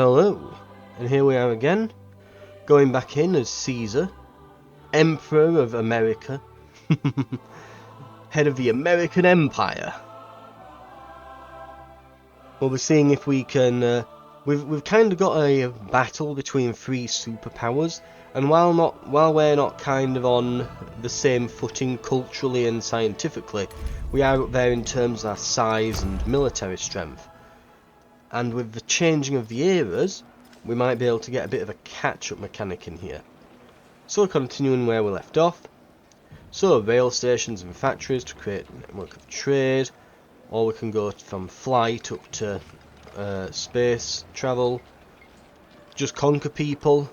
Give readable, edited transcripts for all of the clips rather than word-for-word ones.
Hello, and here we are again, going back in as Caesar, Emperor of America, head of the American Empire. Well, we're seeing if we can. We've kind of got a battle between three superpowers, and while we're not kind of on the same footing culturally and scientifically, we are up there in terms of our size and military strength. And with the changing of the eras, we might be able to get a bit of a catch-up mechanic in here. So continuing where we left off. So rail stations and factories to create a network of trade, or we can go from flight up to space travel, just conquer people,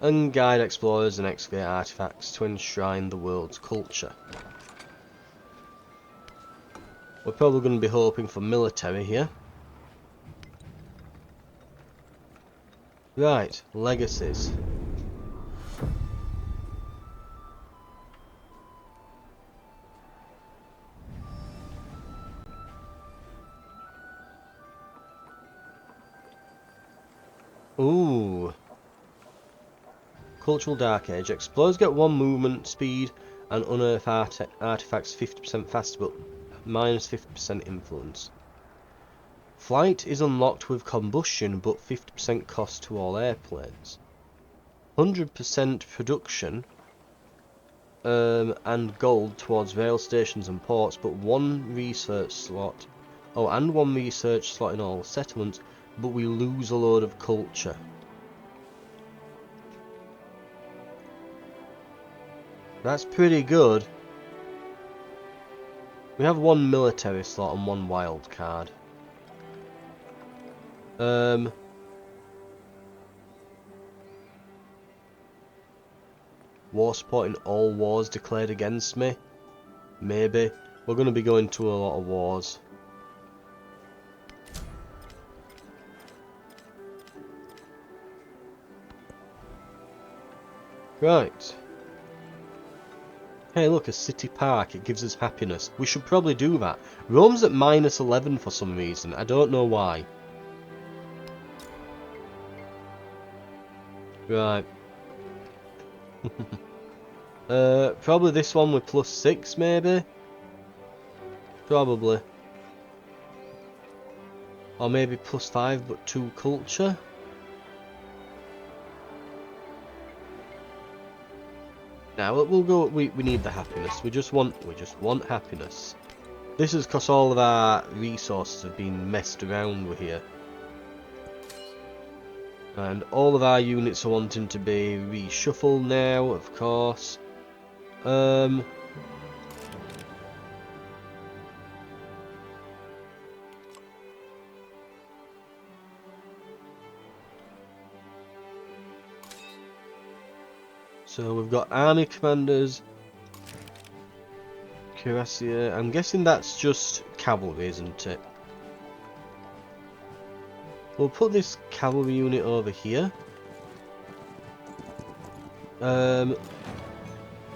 and guide explorers and excavate artifacts to enshrine the world's culture. We're probably going to be hoping for military here. Right, legacies. Ooh. Cultural Dark Age. Explorers get 1 movement speed and unearth artifacts 50% faster, but minus 50% influence. Flight is unlocked with combustion, but 50% cost to all airplanes. 100% production and gold towards rail stations and ports, but 1 research slot. Oh, and 1 research slot in all settlements, but we lose a load of culture. That's pretty good. We have 1 military slot and 1 wild card. War support in all wars declared against me. Maybe. We're going to be going to a lot of wars. Right. Hey look, a city park. It gives us happiness. We should probably do that. Rome's at minus 11 for some reason. I don't know why. Right. Probably this one with plus 6 maybe? Probably. Or maybe plus 5 but 2 culture? Now we'll go. We need the happiness. We just want happiness. This is because all of our resources have been messed around with here, and all of our units are wanting to be reshuffled now. Of course. So we've got army commanders, cuirassier. I'm guessing that's just cavalry, isn't it? We'll put this cavalry unit over here. Rome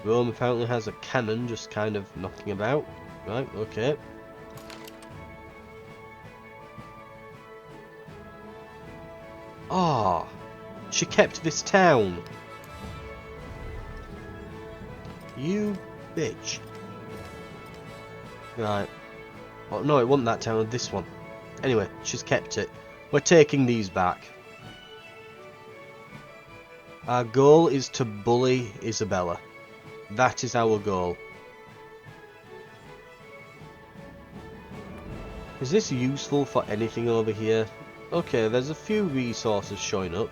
apparently has a cannon just kind of knocking about. Right, okay. Ah, she kept this town. You bitch. Right. Oh, no, it wasn't that town, this one. Anyway, she's kept it. We're taking these back. Our goal is to bully Isabella. That is our goal. Is this useful for anything over here? Okay, there's a few resources showing up.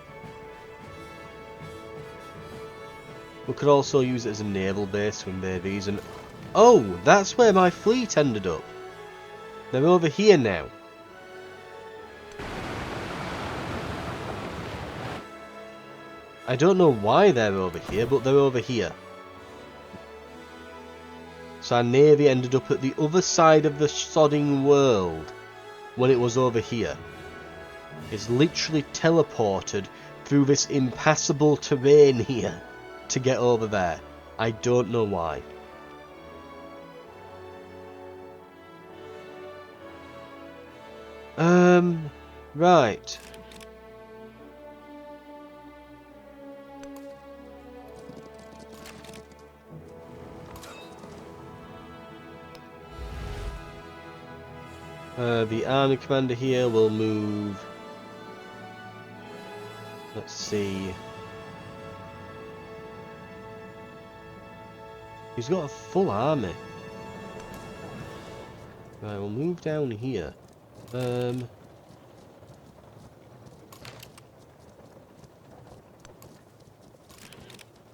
We could also use it as a naval base to invade these, and oh, that's where my fleet ended up. They're over here now. I don't know why they're over here, but they're over here. So our navy ended up at the other side of the sodding world when it was over here. It's literally teleported through this impassable terrain here to get over there. I don't know why. Right. The army commander here will move. Let's see. He's got a full army. Right, we'll move down here.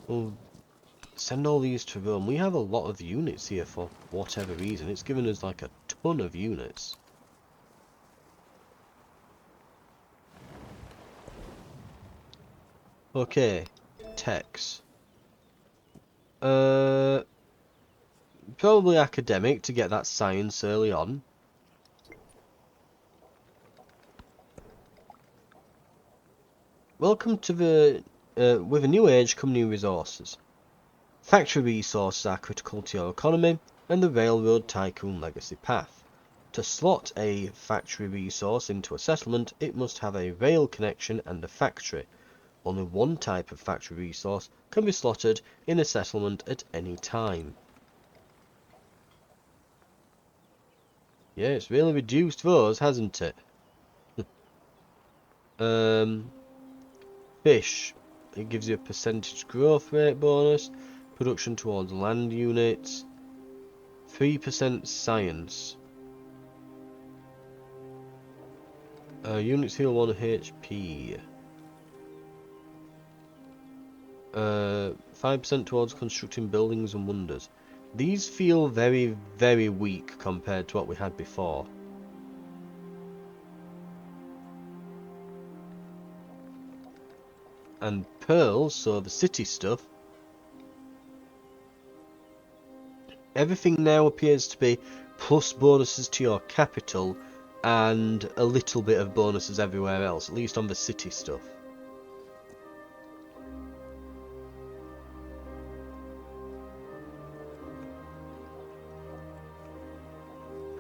We'll send all these to Rome. We have a lot of units here for whatever reason. It's given us like a ton of units. Okay, techs. Probably academic to get that science early on. Welcome to the... with a new age come new resources. Factory resources are critical to your economy, and the railroad tycoon legacy path. To slot a factory resource into a settlement, it must have a rail connection and a factory. Only one type of factory resource can be slotted in a settlement at any time. Yeah, it's really reduced those, hasn't it? Fish. It gives you a percentage growth rate bonus. Production towards land units. 3% science. Units heal 1 HP. 5% towards constructing buildings and wonders. These feel very, very weak compared to what we had before. And pearls, so the city stuff. Everything now appears to be plus bonuses to your capital and a little bit of bonuses everywhere else, at least on the city stuff.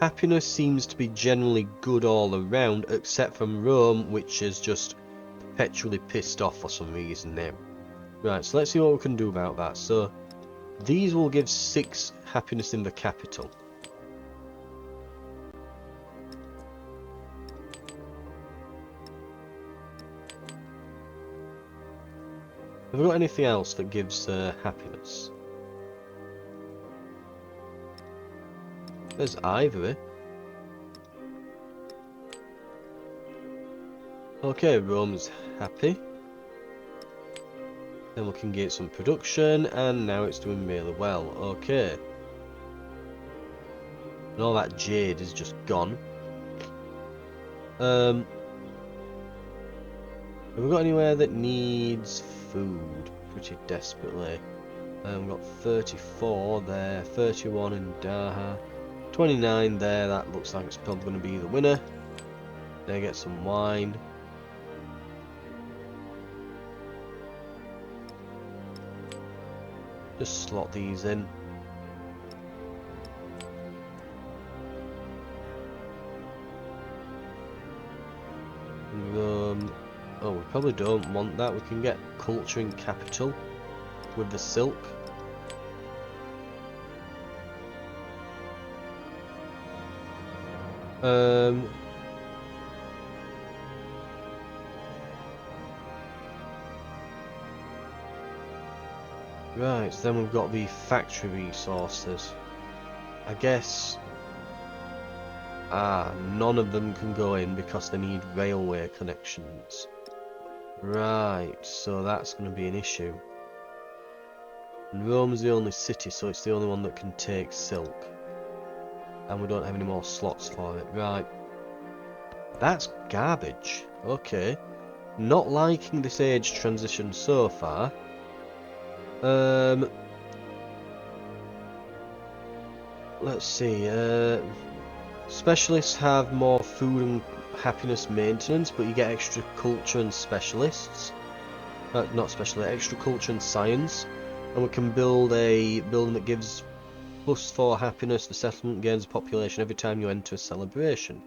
Happiness seems to be generally good all around, except from Rome, which is just perpetually pissed off for some reason now. Right, so let's see what we can do about that. So, these will give 6 happiness in the capital. Have we got anything else that gives happiness? There's ivory. Okay, Rome's happy. Then we can get some production, and now it's doing really well. Okay. And all that jade is just gone. Have we got anywhere that needs food pretty desperately? We've got 34 there, 31 in Daha, 29 there. That looks like it's probably going to be the winner. There, get some wine. Just slot these in. Oh, we probably don't want that. We can get culturing capital with the silk. Right, so then we've got the factory resources. I guess... none of them can go in because they need railway connections. Right, so that's going to be an issue. And Rome's the only city, so it's the only one that can take silk. And we don't have any more slots for it. Right. That's garbage. Okay. Not liking this age transition so far. Let's see. Specialists have more food and happiness maintenance, but you get extra culture and specialists. Not specialists, extra culture and science. And we can build a building that gives +4 happiness. The settlement gains population every time you enter a celebration.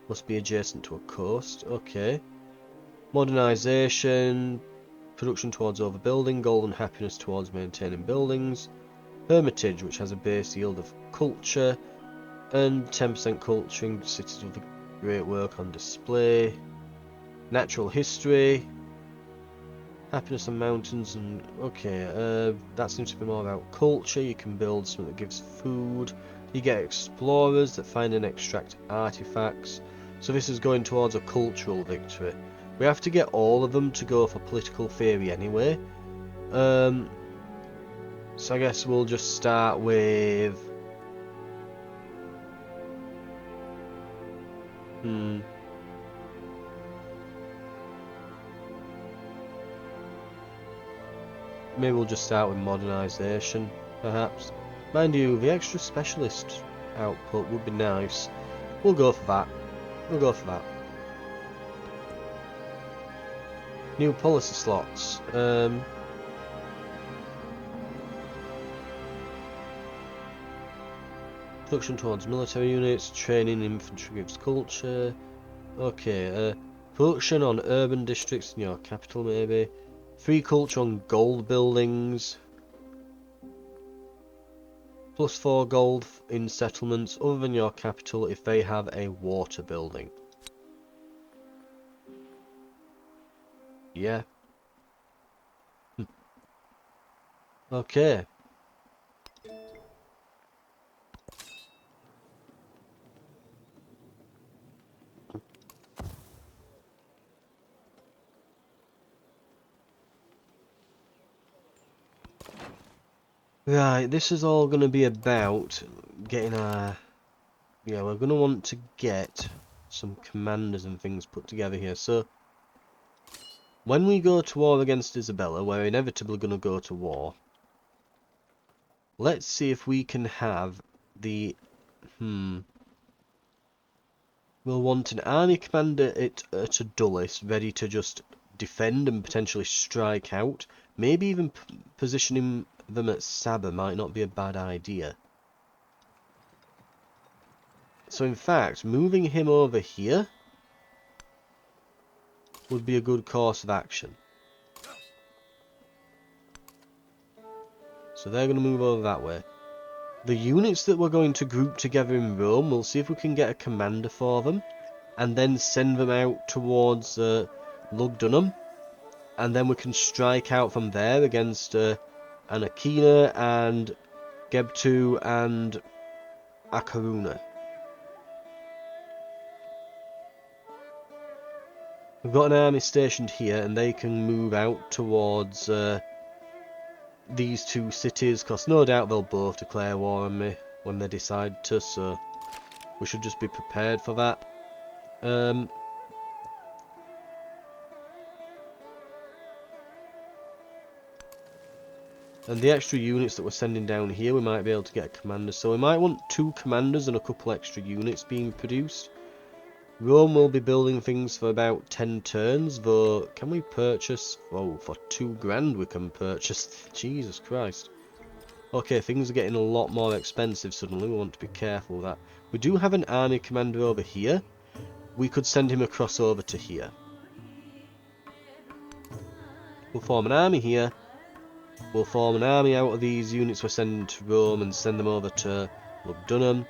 Must be adjacent to a coast. Okay. Modernization. Production towards overbuilding. Golden happiness towards maintaining buildings. Hermitage, which has a base yield of culture. And 10% culturing, cities with great work on display. Natural history. Happiness on mountains and... Okay, that seems to be more about culture. You can build something that gives food. You get explorers that find and extract artifacts. So this is going towards a cultural victory. We have to get all of them to go for political theory anyway. So I guess we'll just start with... Maybe we'll just start with modernisation, perhaps. Mind you, the extra specialist output would be nice. We'll go for that. We'll go for that. New policy slots. Production towards military units, training infantry gives culture. Okay, production on urban districts in your capital maybe. Free culture on gold buildings. +4 gold in settlements other than your capital if they have a water building. Yeah. Okay. Right, this is all going to be about getting our... Yeah, we're going to want to get some commanders and things put together here. So, when we go to war against Isabella, we're inevitably going to go to war. Let's see if we can have the... We'll want an army commander at a Dulles, ready to just defend and potentially strike out. Maybe even positioning them at Saba might not be a bad idea. So in fact, moving him over here would be a good course of action. So they're going to move over that way. The units that we're going to group together in Rome, we'll see if we can get a commander for them. And then send them out towards Lugdunum. And then we can strike out from there against Anakina and Gebtu and Akaruna. We've got an army stationed here and they can move out towards these two cities, because no doubt they'll both declare war on me when they decide to, so we should just be prepared for that. And the extra units that we're sending down here, we might be able to get a commander. So we might want 2 commanders and a couple extra units being produced. Rome will be building things for about 10 turns, though can we purchase... Oh, for 2 grand we can purchase. Jesus Christ. Okay, things are getting a lot more expensive suddenly. We want to be careful with that. We do have an army commander over here. We could send him across over to here. We'll form an army here. We'll form an army out of these units we're sending to Rome and send them over to Lugdunum.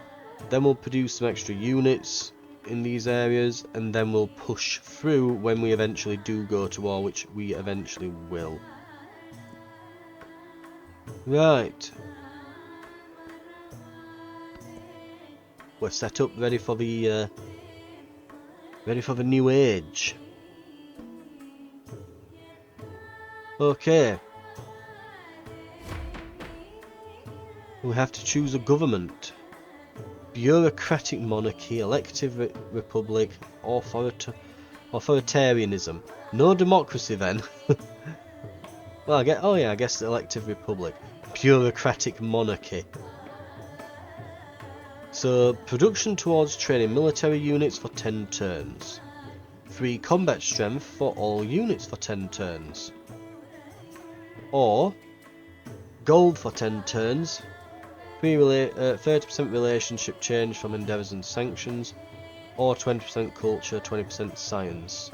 Then we'll produce some extra units in these areas, and then we'll push through when we eventually do go to war, which we eventually will. Right. We're set up, ready for the new age. Okay. We have to choose a government. Bureaucratic monarchy, elective republic, authoritarianism. No democracy then. Well, I guess elective republic. Bureaucratic monarchy. So, production towards training military units for 10 turns. 3 combat strength for all units for 10 turns. Or, gold for 10 turns. 30% relationship change from endeavours and sanctions, or 20% culture, 20% science.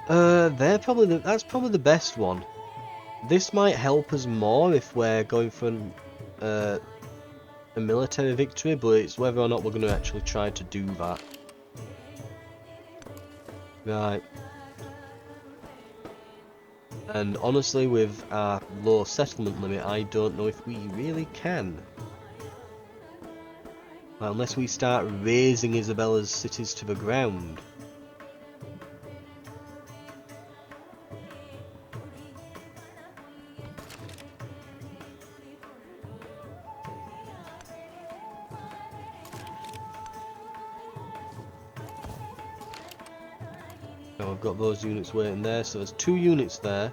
That's probably the best one. This might help us more if we're going for a military victory, but it's whether or not we're going to actually try to do that. Right. And honestly, with our low settlement limit, I don't know if we really can. Well, unless we start razing Isabella's cities to the ground. Now I've got those units waiting there, so there's 2 units there.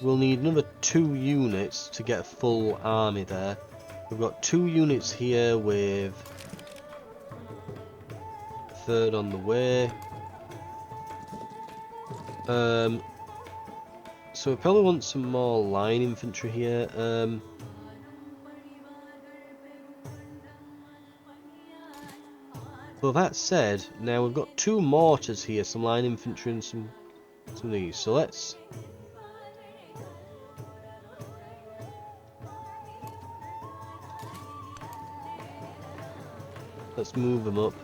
We'll need another 2 units to get a full army there. We've got 2 units here with a third on the way. So we probably want some more line infantry here. But that said, now we've got 2 mortars here, some line infantry and some of these. So let's move them up.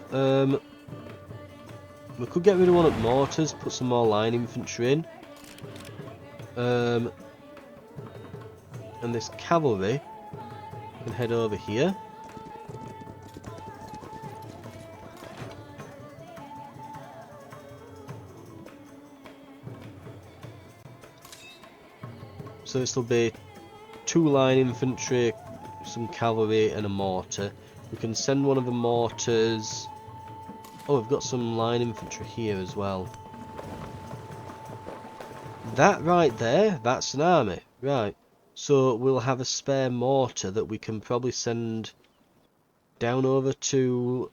We could get rid of one at mortars, put some more line infantry in. And this cavalry can head over here. So this will be 2 line infantry, some cavalry and a mortar. We can send one of the mortars. Oh, we've got some line infantry here as well. That right there, that's an army. Right. So we'll have a spare mortar that we can probably send down over to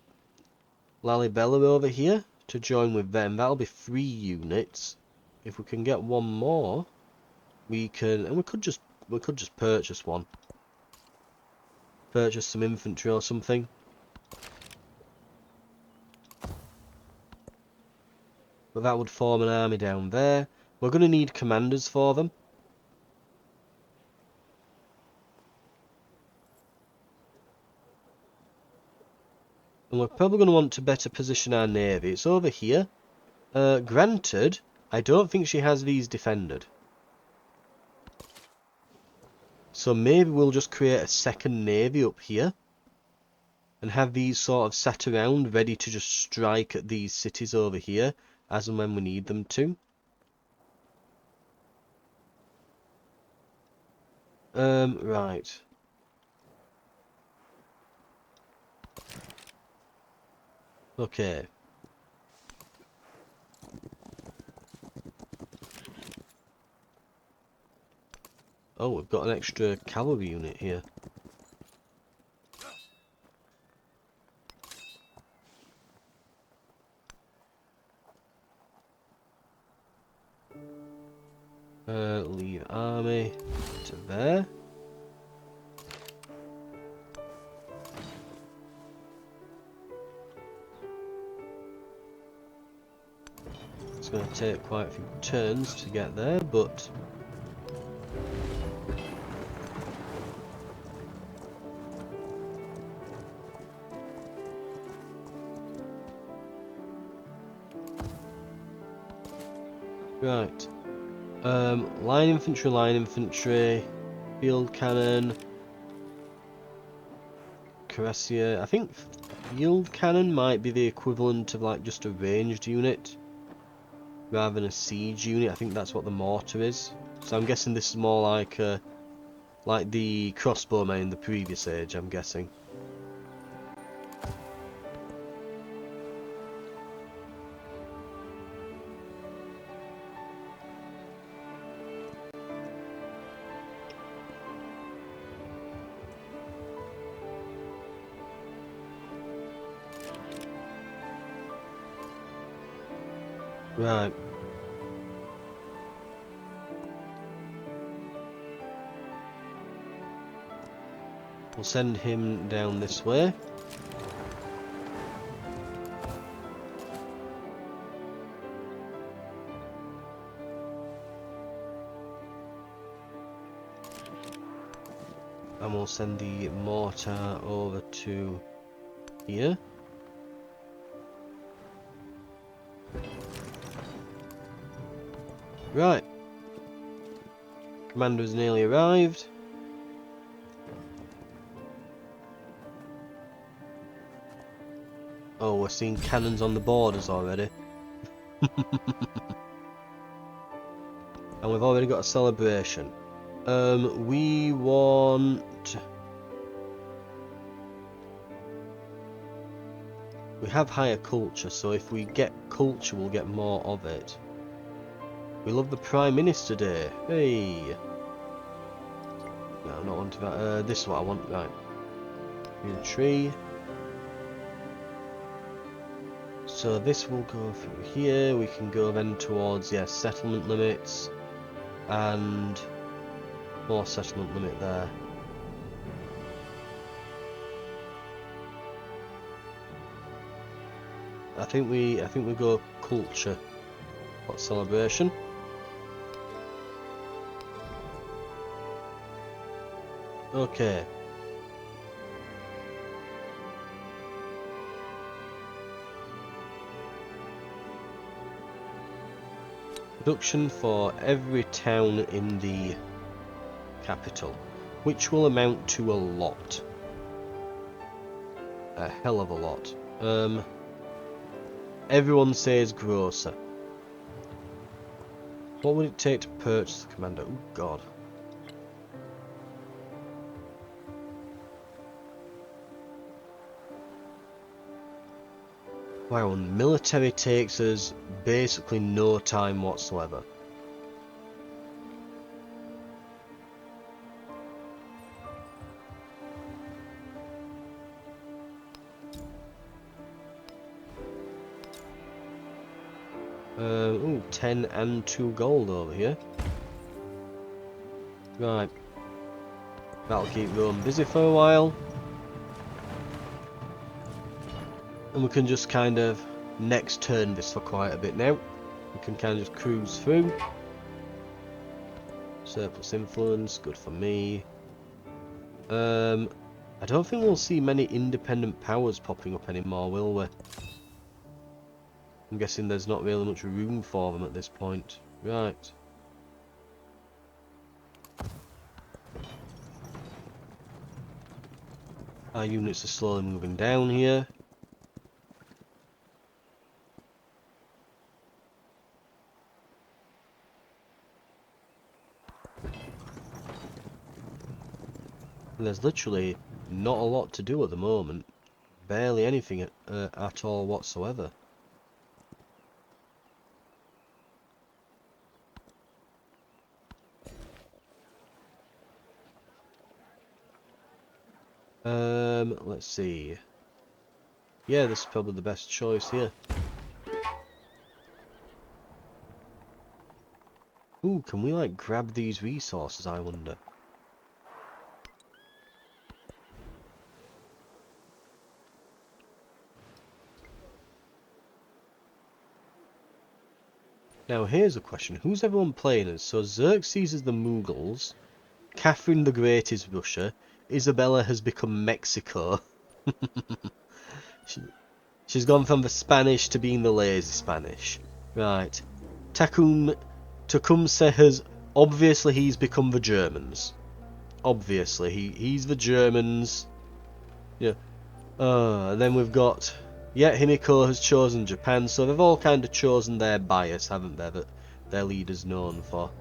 Lalibela over here to join with them. That'll be 3 units. If we can get one more, we can, and we could just purchase one. Purchase some infantry or something. But that would form an army down there. We're going to need commanders for them. And we're probably going to want to better position our navy. It's over here. Granted, I don't think she has these defended. So maybe we'll just create a second navy up here. And have these sort of sat around, ready to just strike at these cities over here, as and when we need them to. Right. Okay. Oh, we've got an extra cavalry unit here. Leave army to there. It's going to take quite a few turns to get there, but right. Line infantry, field cannon, cuirassier. I think field cannon might be the equivalent of like just a ranged unit rather than a siege unit. I think that's what the mortar is. So I'm guessing this is more like the crossbowmen in the previous age, I'm guessing. Right. We'll send him down this way. And we'll send the mortar over to here. Right. Commander's nearly arrived. Oh, we're seeing cannons on the borders already. And we've already got a celebration. We want... We have higher culture, so if we get culture, we'll get more of it. We love the Prime Minister Day. Hey! No, I'm not wanting that. This is what I want. Right. Green tree. So this will go through here. We can go then towards, yeah, settlement limits. And more settlement limit there. I think we go culture. What celebration? Okay. Production for every town in the capital, which will amount to a lot. A hell of a lot. Everyone says grocer. What would it take to purchase the commander? Oh god. Wow, and military takes us basically no time whatsoever. Ooh, 10 and 2 gold over here. Right. That'll keep Rome busy for a while. And we can just kind of next turn this for quite a bit now. We can kind of just cruise through. Surplus influence, good for me. I don't think we'll see many independent powers popping up anymore, will we? I'm guessing there's not really much room for them at this point. Right. Our units are slowly moving down here. And there's literally not a lot to do at the moment. Barely anything at all whatsoever. Let's see. Yeah, this is probably the best choice here. Ooh, can we like grab these resources, I wonder? Now here's a question. Who's everyone playing as? So Xerxes is the Mughals. Catherine the Great is Russia. Isabella has become Mexico. She's gone from the Spanish to being the lazy Spanish. Right. Tecumseh has... Obviously he's become the Germans. Obviously. He's the Germans. Yeah. And then we've got... Yeah, Himiko has chosen Japan, so they've all kind of chosen their bias, haven't they, that their leader's known for.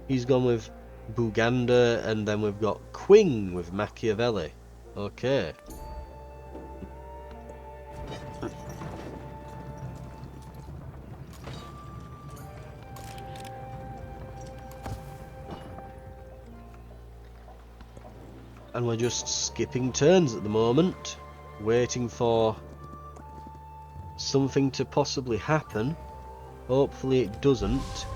He's gone with Buganda, and then we've got Qing with Machiavelli. Okay. And we're just skipping turns at the moment, waiting for something to possibly happen. Hopefully it doesn't.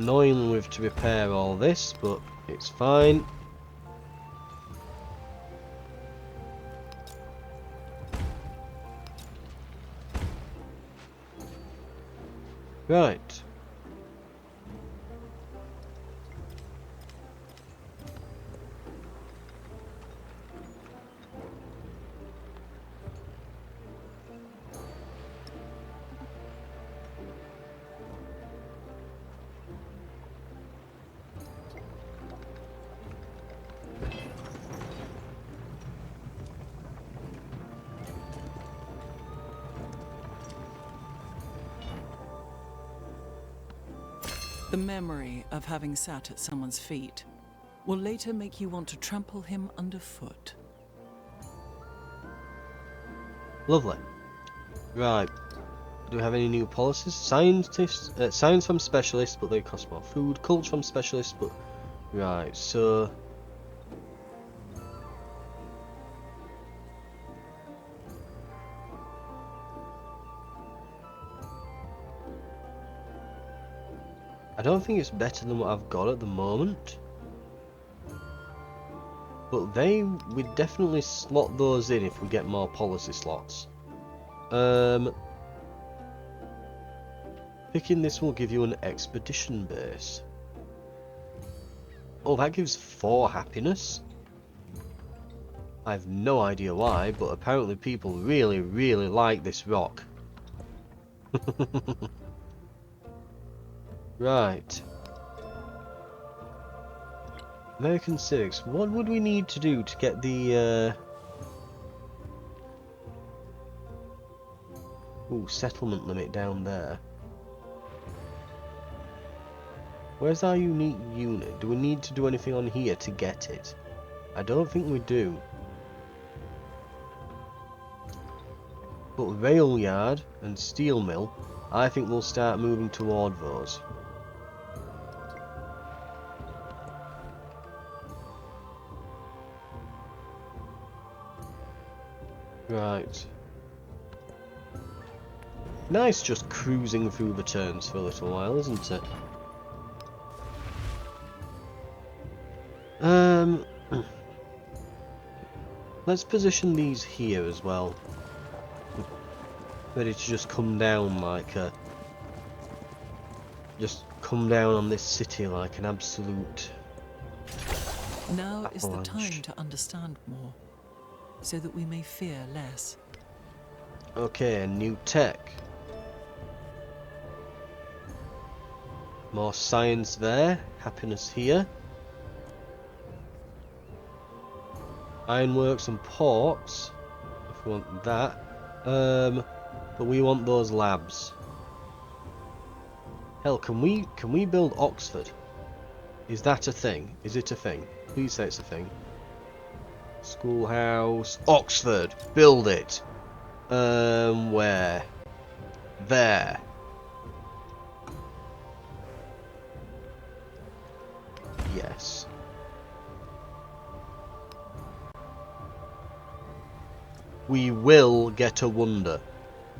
Annoying with to repair all this, but it's fine. Right. The memory of having sat at someone's feet will later make you want to trample him underfoot. Lovely. Right. Do we have any new policies? Scientists, science from specialists, but they cost more food. Culture from specialists, but right. So I don't think it's better than what I've got at the moment. But we'd definitely slot those in if we get more policy slots. Picking this will give you an expedition base. Oh, that gives 4 happiness. I have no idea why, but apparently people really, really like this rock. Right. American civics. What would we need to do to get the settlement limit down there? Where's our unique unit? Do we need to do anything on here to get it? I don't think we do. But rail yard and steel mill, I think we'll start moving toward those. Right. Nice just cruising through the turns for a little while, isn't it? Let's position these here as well. Ready to just come down like a... Just come down on this city like an absolute... Now avalanche. is the time to understand more, so that we may fear less. Okay, new tech. More science there. Happiness here. Ironworks and ports, if we want that. But we want those labs. Hell, can we build Oxford? Is that a thing? Is it a thing? Please say it's a thing. Schoolhouse, Oxford, build it. Where? There. Yes. We will get a wonder.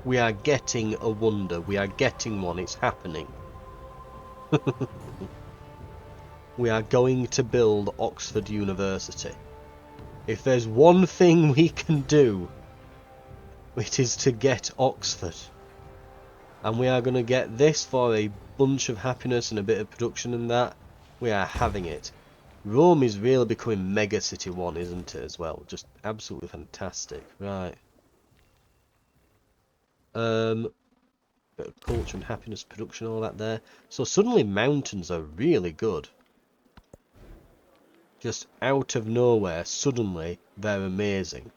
We are getting a wonder. We are getting one. It's happening. We are going to build Oxford University. If there's one thing we can do, it is to get Oxford. And we are going to get this for a bunch of happiness and a bit of production and that. We are having it. Rome is really becoming Mega City 1, isn't it, as well? Just absolutely fantastic. Right. Bit of culture and happiness, production, all that there. So suddenly mountains are really good. Just out of nowhere, suddenly they're amazing.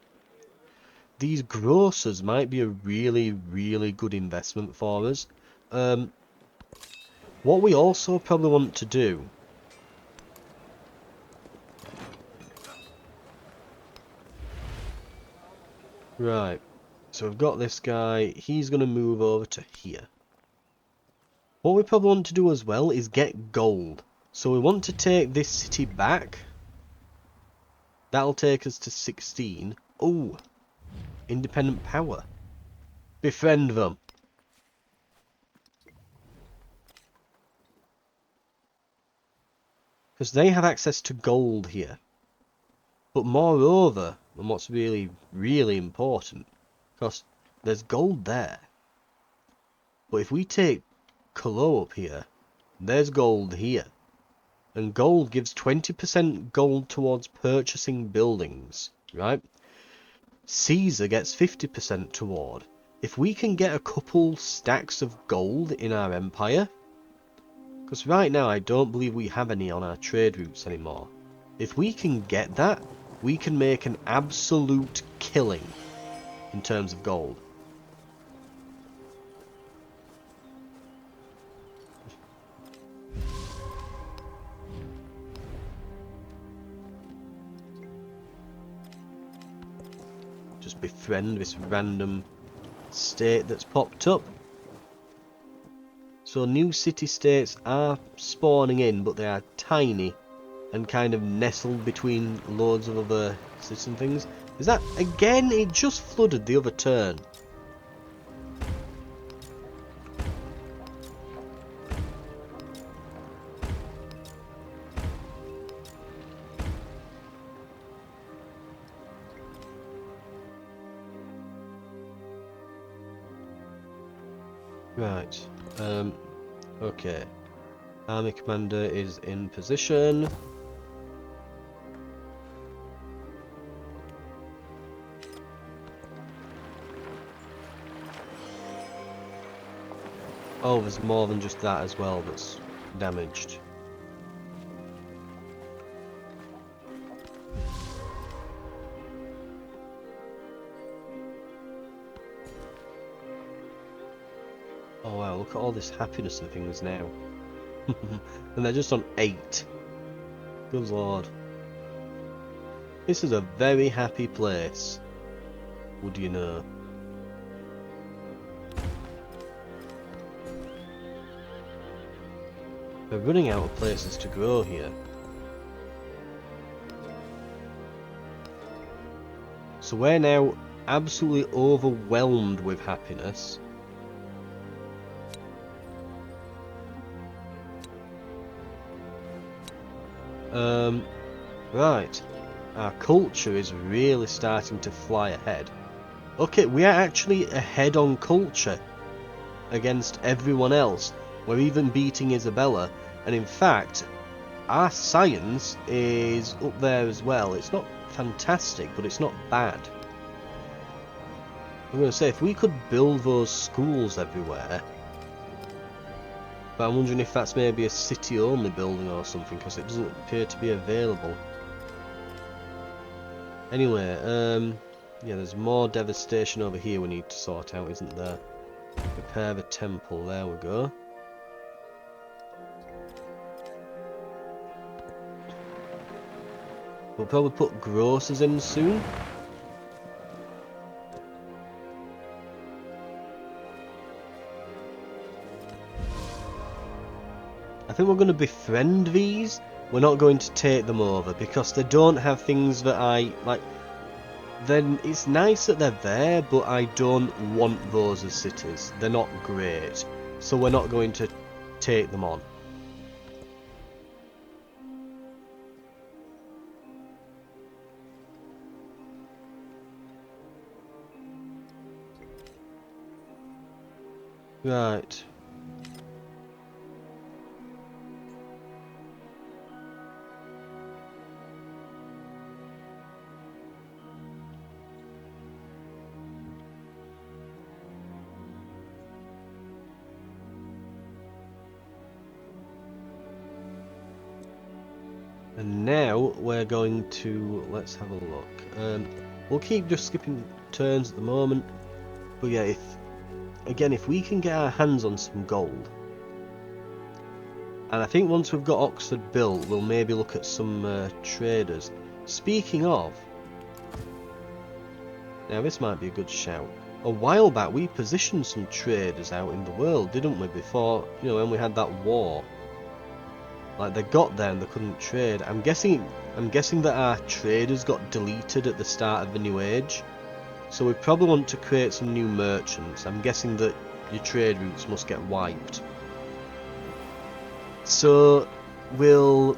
These grocers might be a really, really good investment for us. What we also probably want to do... Right. So we've got this guy. He's going to move over to here. What we probably want to do as well is get gold. So we want to take this city back. That'll take us to 16. Oh, independent power. Befriend them. Because they have access to gold here. But moreover, and what's really, really important, because there's gold there. But if we take Colo up here, there's gold here. And gold gives 20% gold towards purchasing buildings, right? Caesar gets 50% toward. If we can get a couple stacks of gold in our empire, because right now I don't believe we have any on our trade routes anymore. If we can get that, we can make an absolute killing in terms of gold. Just befriend this random state that's popped up. So new city-states are spawning in, but they are tiny and kind of nestled between loads of other cities and things. Is that, again, it just flooded the other turn. Right, okay. Army commander is in position. Oh, there's more than just that as well that's damaged. Oh wow, look at all this happiness and things now. And they're just on 8. Good lord. This is a very happy place. Would you know? They're running out of places to grow here. So we're now absolutely overwhelmed with happiness. Right. Our culture is really starting to fly ahead. Okay, we are actually ahead on culture against everyone else. We're even beating Isabella. And in fact, our science is up there as well. It's not fantastic, but it's not bad. I'm going to say, if we could build those schools everywhere... But I'm wondering if that's maybe a city-only building or something, because it doesn't appear to be available. Anyway, yeah, there's more devastation over here we need to sort out, isn't there? Repair the temple, there we go. We'll probably put grocers in soon. I think we're going to befriend these. We're not going to take them over because they don't have things that I like. Then it's nice that they're there, but I don't want those as cities. They're not great, so we're not going to take them on. Right. And now we're going to, let's have a look. We'll keep just skipping turns at the moment. But yeah, if we can get our hands on some gold. And I think once we've got Oxford built, we'll maybe look at some traders. Speaking of, now this might be a good shout. A while back we positioned some traders out in the world, didn't we, before, you know, when we had that war. Like, they got there and they couldn't trade. I'm guessing that our traders got deleted at the start of the new age. So we probably want to create some new merchants. I'm guessing that your trade routes must get wiped. So we'll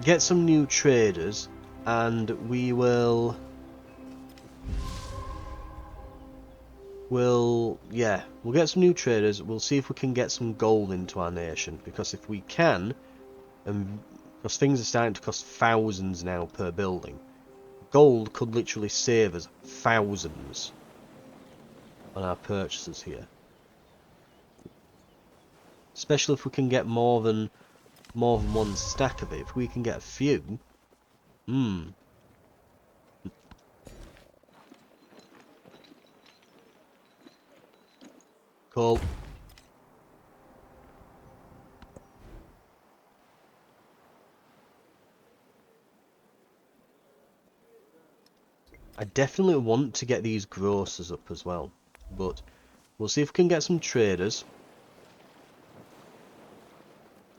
get some new traders, and we will... We'll get some new traders. We'll see if we can get some gold into our nation, because if we can, because things are starting to cost thousands now per building, gold could literally save us thousands on our purchases here. Especially if we can get more than one stack of it. If we can get a few, cool. I definitely want to get these grocers up as well, but we'll see if we can get some traders.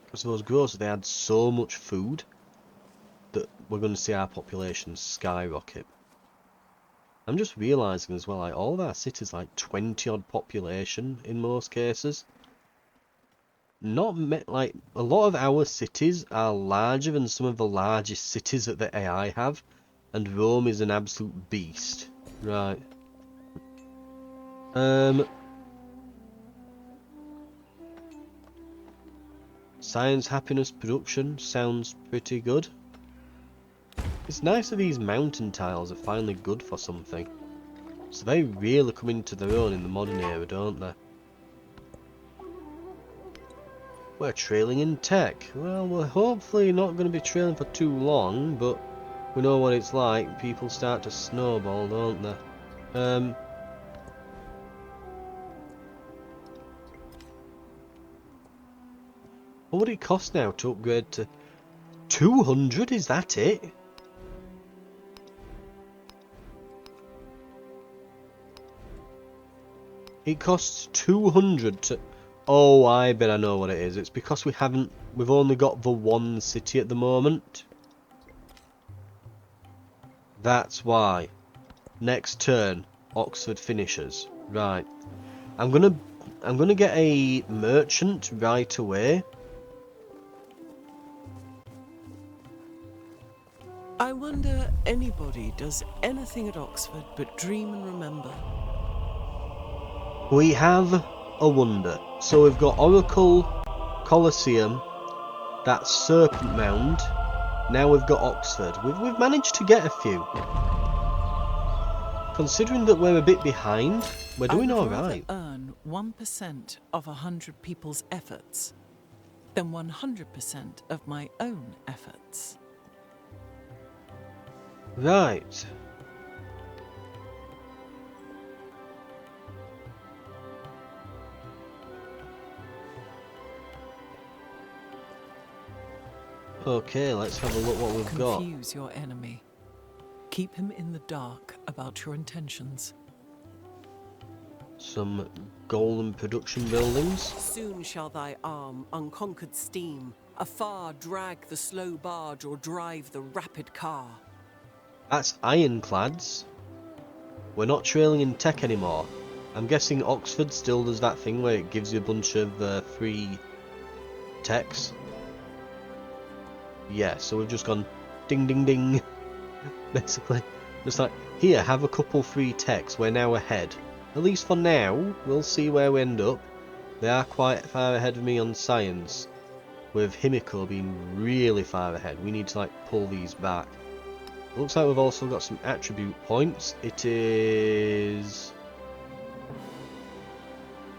Because those grocers, they had so much food that we're going to see our population skyrocket. I'm just realising as well, like, all of our cities, like 20 odd population in most cases. Like, a lot of our cities are larger than some of the largest cities that the AI have, and Rome is an absolute beast. Right. Science, happiness, production sounds pretty good. It's nice that these mountain tiles are finally good for something. So they really come into their own in the modern era, don't they? We're trailing in tech. Well, we're hopefully not going to be trailing for too long, but we know what it's like. People start to snowball, don't they? What would it cost now to upgrade to 200? Is that it? It costs 200 to... Oh, I bet I know what it is. It's because we've only got the one city at the moment. That's why. Next turn, Oxford finishes. Right. I'm gonna get a merchant right away. I wonder anybody does anything at Oxford but dream and remember. We have a wonder. So we've got Oracle, Colosseum, that Serpent Mound. Now we've got Oxford. We've managed to get a few. Considering that we're a bit behind, we're doing all right. I would rather earn 1% of 100 people's efforts than 100% of my own efforts. Right. Okay, let's have a look what we've got. Confuse your enemy. Keep him in the dark about your intentions. Some golden production buildings. Soon shall thy arm, unconquered steam, afar drag the slow barge or drive the rapid car. That's ironclads. We're not trailing in tech anymore. I'm guessing Oxford still does that thing where it gives you a bunch of free techs. Yeah, so we've just gone ding ding ding. Basically. Just like, here, have a couple free techs, we're now ahead. At least for now, we'll see where we end up. They are quite far ahead of me on science, with Himiko being really far ahead. We need to like pull these back. Looks like we've also got some attribute points. It is...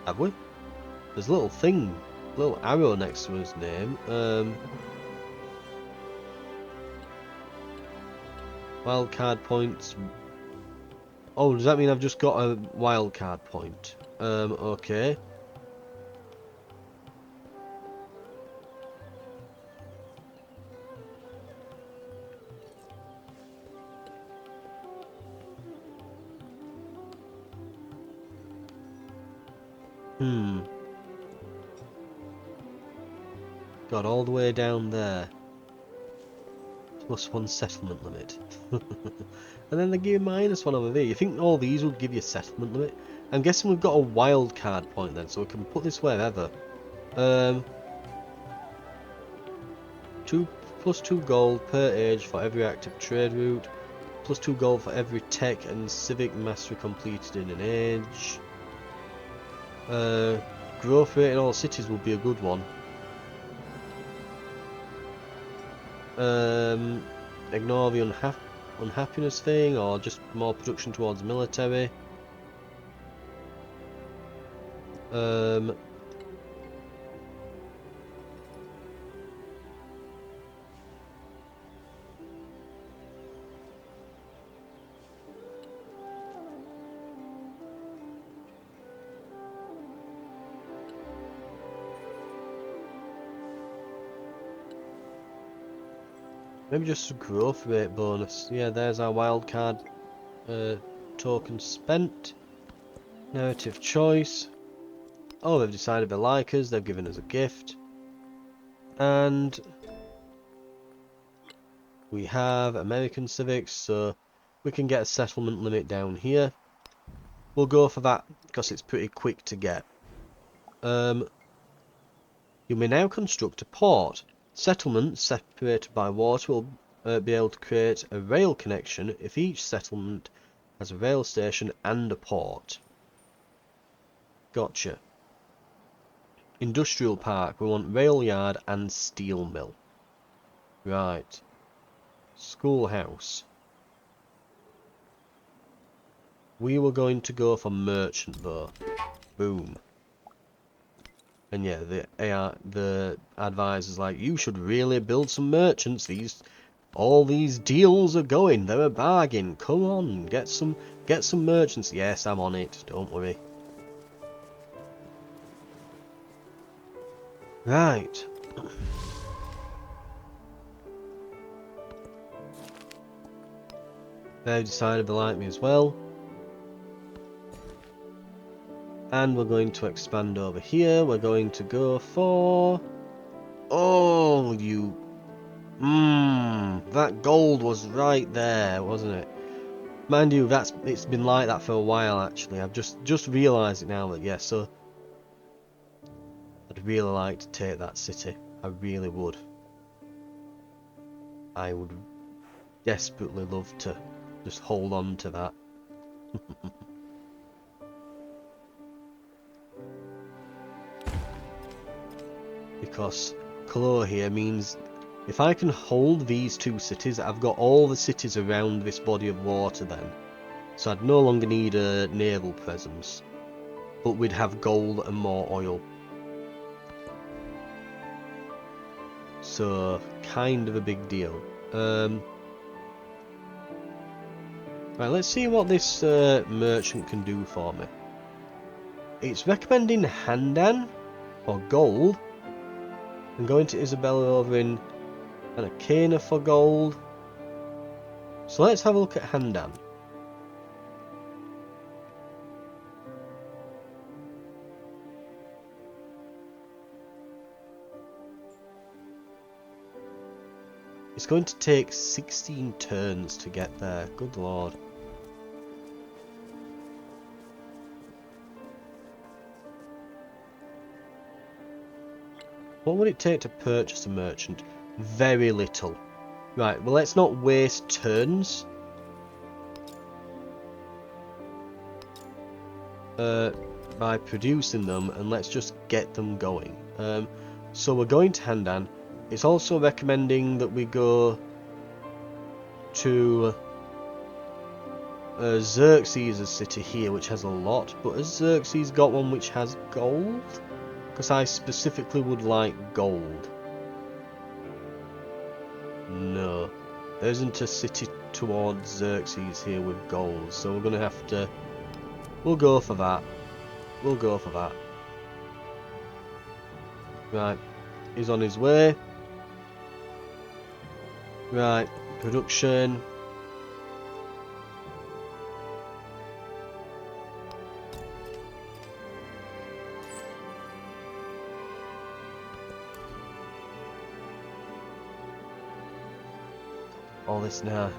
Have we? There's a little thing, little arrow next to his name. Wildcard points. Oh, does that mean I've just got a wildcard point? Okay. Got all the way down there. +1 settlement limit. And then they give you -1 over there. You think all these would give you a settlement limit? I'm guessing we've got a wild card point then, so we can put this wherever. Plus 2 gold per age for every active trade route. Plus 2 gold for every tech and civic mastery completed in an age. Growth rate in all cities will be a good one. Ignore the unhappiness thing, or just more production towards military. Maybe just a growth rate bonus. Yeah, there's our wildcard token spent. Narrative choice. Oh, they've decided they like us. They've given us a gift. And we have American civics, so we can get a settlement limit down here. We'll go for that because it's pretty quick to get. You may now construct a port. Settlements separated by water will be able to create a rail connection if each settlement has a rail station and a port. Gotcha. Industrial park. We want rail yard and steel mill. Right. Schoolhouse. We were going to go for merchant though. Boom. And yeah, the advisor's like, you should really build some merchants. All these deals are going. They're a bargain. Come on, get some merchants. Yes, I'm on it. Don't worry. Right. They've decided they like me as well. And we're going to expand over here. We're going to go for... Oh, you... that gold was right there, wasn't it? Mind you, it's been like that for a while actually. I've just realised it now that yeah, so I'd really like to take that city. I really would. I would desperately love to just hold on to that. Because Colour here means if I can hold these two cities, I've got all the cities around this body of water then. So I'd no longer need a naval presence. But we'd have gold and more oil. So, kind of a big deal. Right, let's see what this merchant can do for me. It's recommending Handan, or gold. I'm going to Isabella over in Anacana for gold. So let's have a look at Handan. It's going to take 16 turns to get there. Good lord. What would it take to purchase a merchant? Very little. Right, well let's not waste turns. By producing them, and let's just get them going. So we're going to Handan. It's also recommending that we go to Xerxes' city here, which has a lot. But has Xerxes got one which has gold? Because I specifically would like gold. No. There isn't a city towards Xerxes here with gold. So we're going to have to... We'll go for that. We'll go for that. Right. He's on his way. Right. Production. All this now.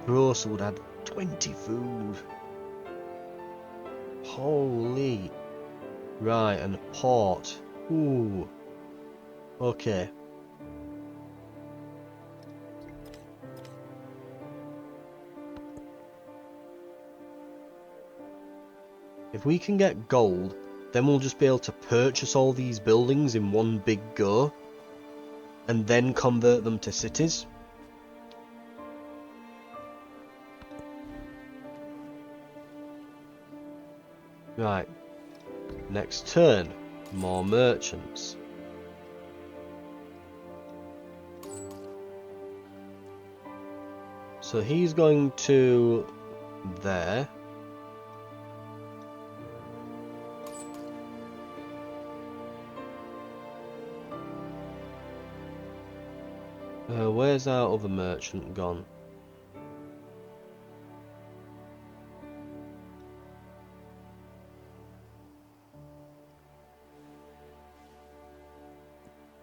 Gross would add 20 food. Holy. Right, and a port. Ooh. Okay. If we can get gold, then we'll just be able to purchase all these buildings in one big go, and then convert them to cities. Right. Next turn, more merchants. So he's going to there. Where's our other merchant gone?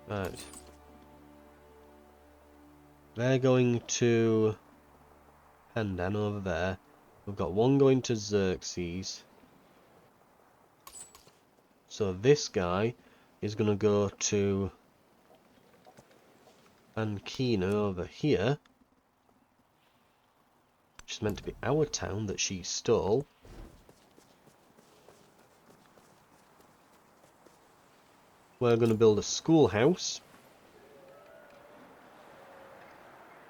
Right. They're going to Pandan over there. We've got one going to Xerxes. So this guy is going to go to Ankina over here, which is meant to be our town that she stole. We're going to build a schoolhouse.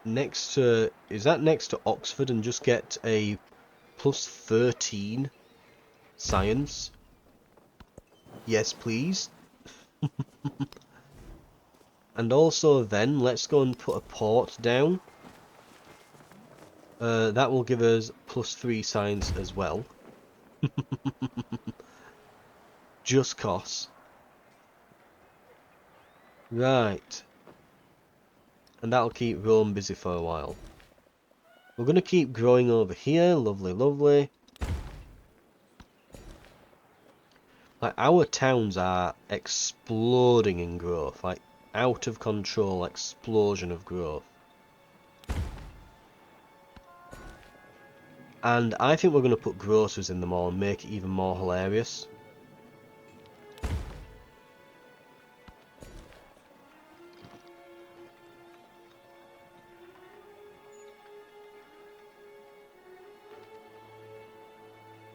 Next to, is that next to Oxford, and just get a plus 13 science? Yes, please. And also then, let's go and put a port down. That will give us plus 3 science as well. Just cos. Right. And that'll keep Rome busy for a while. We're going to keep growing over here. Lovely, lovely. Like, our towns are exploding in growth. Like, out of control explosion of growth. And I think we're going to put grocers in them all and make it even more hilarious.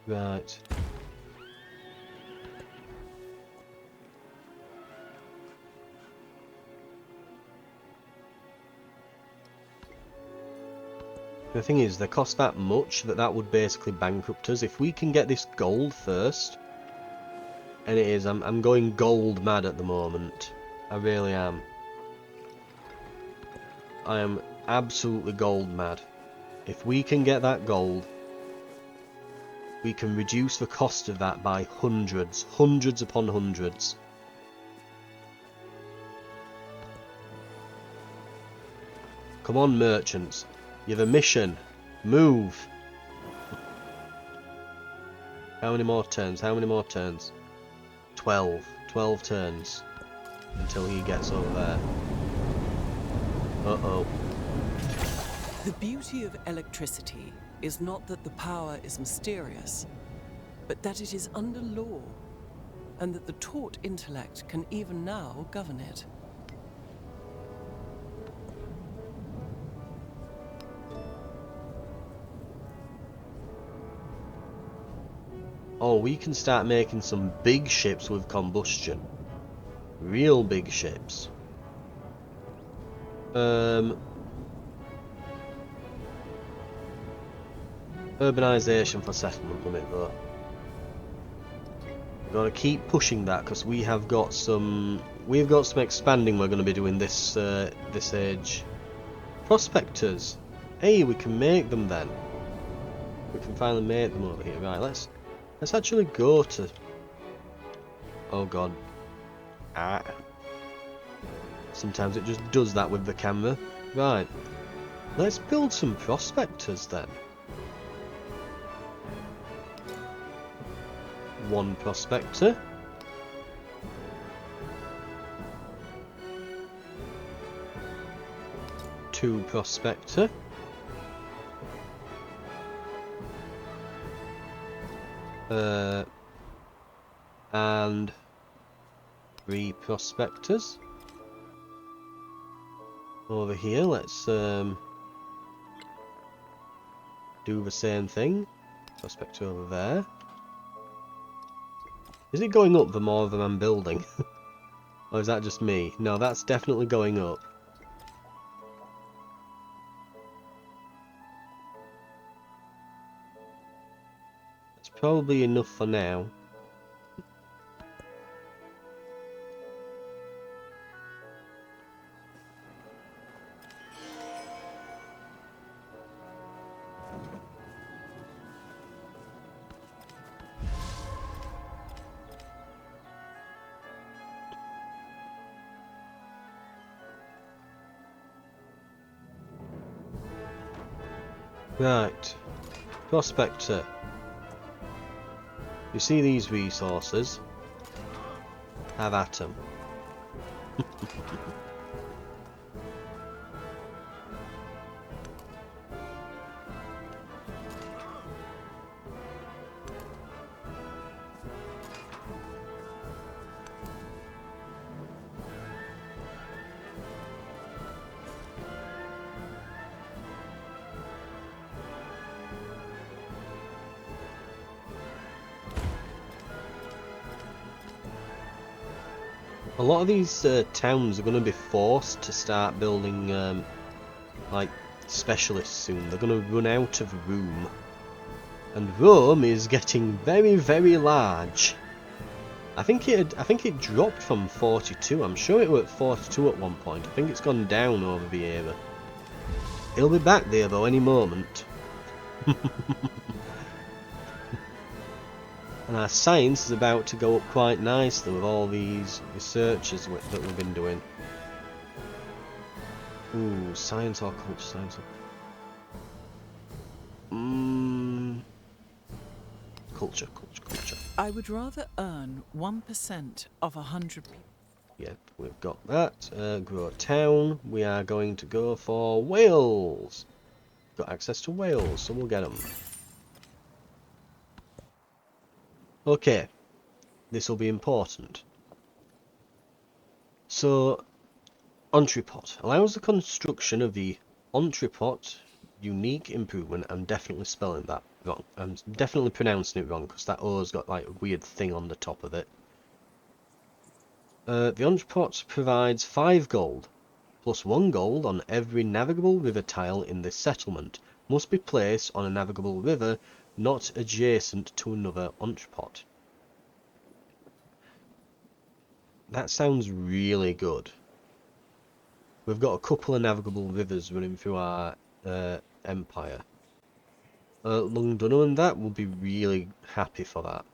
Right. The thing is, they cost that much that would basically bankrupt us. If we can get this gold first, and it is, I'm going gold mad at the moment. I really am. I am absolutely gold mad. If we can get that gold, we can reduce the cost of that by hundreds. Hundreds upon hundreds. Come on, merchants. You have a mission. Move. How many more turns? How many more turns? 12. 12 turns. Until he gets over there. Uh-oh. The beauty of electricity is not that the power is mysterious, but that it is under law, and that the taught intellect can even now govern it. Oh, we can start making some big ships with combustion. Real big ships. Urbanization for settlement limit though. We've got to keep pushing that because we've got some expanding we're going to be doing this this age. Prospectors. Hey, we can make them then. We can finally make them over here. Right, let's actually go to... Oh god. Ah. Sometimes it just does that with the camera. Right. Let's build some prospectors then. One prospector. Two prospector. And 3 prospectors. Over here, let's do the same thing. Prospector over there. Is it going up the more of them I'm building? Or is that just me? No, that's definitely going up. It's probably enough for now. Right, Prospector. You see these resources? Have at 'em. A lot of these towns are going to be forced to start building like specialists soon. They're going to run out of room. And Rome is getting very, very large. I think it dropped from 42. I'm sure it was at 42 at one point. I think it's gone down over the era. It'll be back there though any moment. And our science is about to go up quite nicely with all these researches that we've been doing. Ooh, science or culture, science or... Culture. I would rather earn 1% of 100 people. Yep, we've got that. Grow a town. We are going to go for Wales. Got access to Wales, so we'll get them. Okay, this will be important. So, entrepot allows the construction of the entrepot unique improvement. I'm definitely spelling that wrong. I'm definitely pronouncing it wrong because that O's got like a weird thing on the top of it. The entrepot provides 5 gold, plus 1 gold on every navigable river tile in this settlement. Must be placed on a navigable river not adjacent to another entrepot. That sounds really good. We've got a couple of navigable rivers running through our empire. London and that will be really happy for that.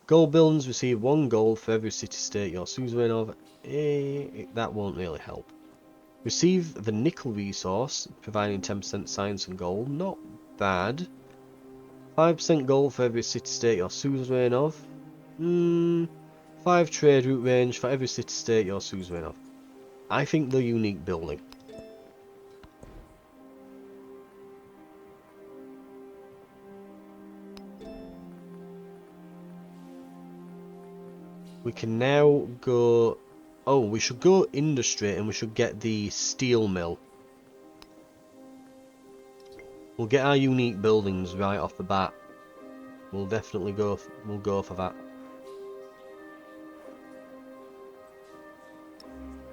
Gold buildings receive 1 gold for every city-state you're suzerain of. That won't really help. Receive the nickel resource, providing 10% science and gold. Not bad. 5% gold for every city-state you're suzerain of. 5 trade route range for every city-state you're suzerain of. I think the unique building. We can now go... Oh, we should go industry and we should get the steel mill. We'll get our unique buildings right off the bat. We'll definitely go for that.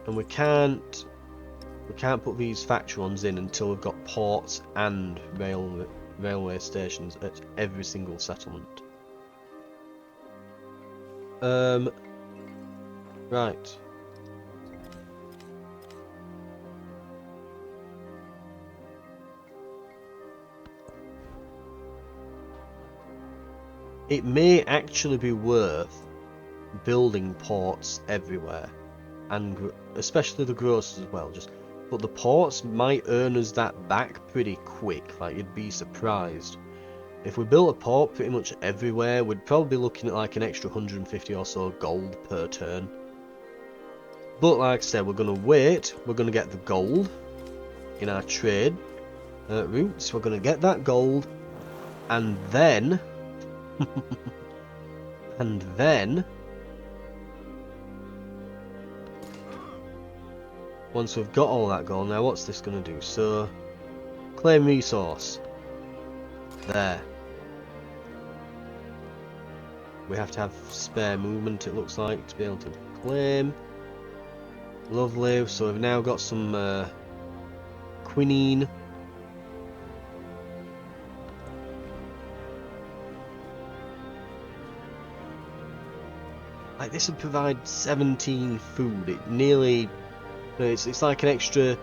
And we can't put these factory ones in until we've got ports and railway stations at every single settlement. Right. It may actually be worth building ports everywhere, and especially the grocers as well. But the ports might earn us that back pretty quick. Like, you'd be surprised. If we built a port pretty much everywhere, we'd probably be looking at like an extra 150 or so gold per turn. But like I said, we're going to wait. We're going to get the gold in our trade routes. We're going to get that gold, and then And then, once we've got all that gold, now what's this going to do? So, claim resource. There. We have to have spare movement, it looks like, to be able to claim. Lovely. So we've now got some quinine. Like, this would provide 17 food. It nearly... It's like an extra...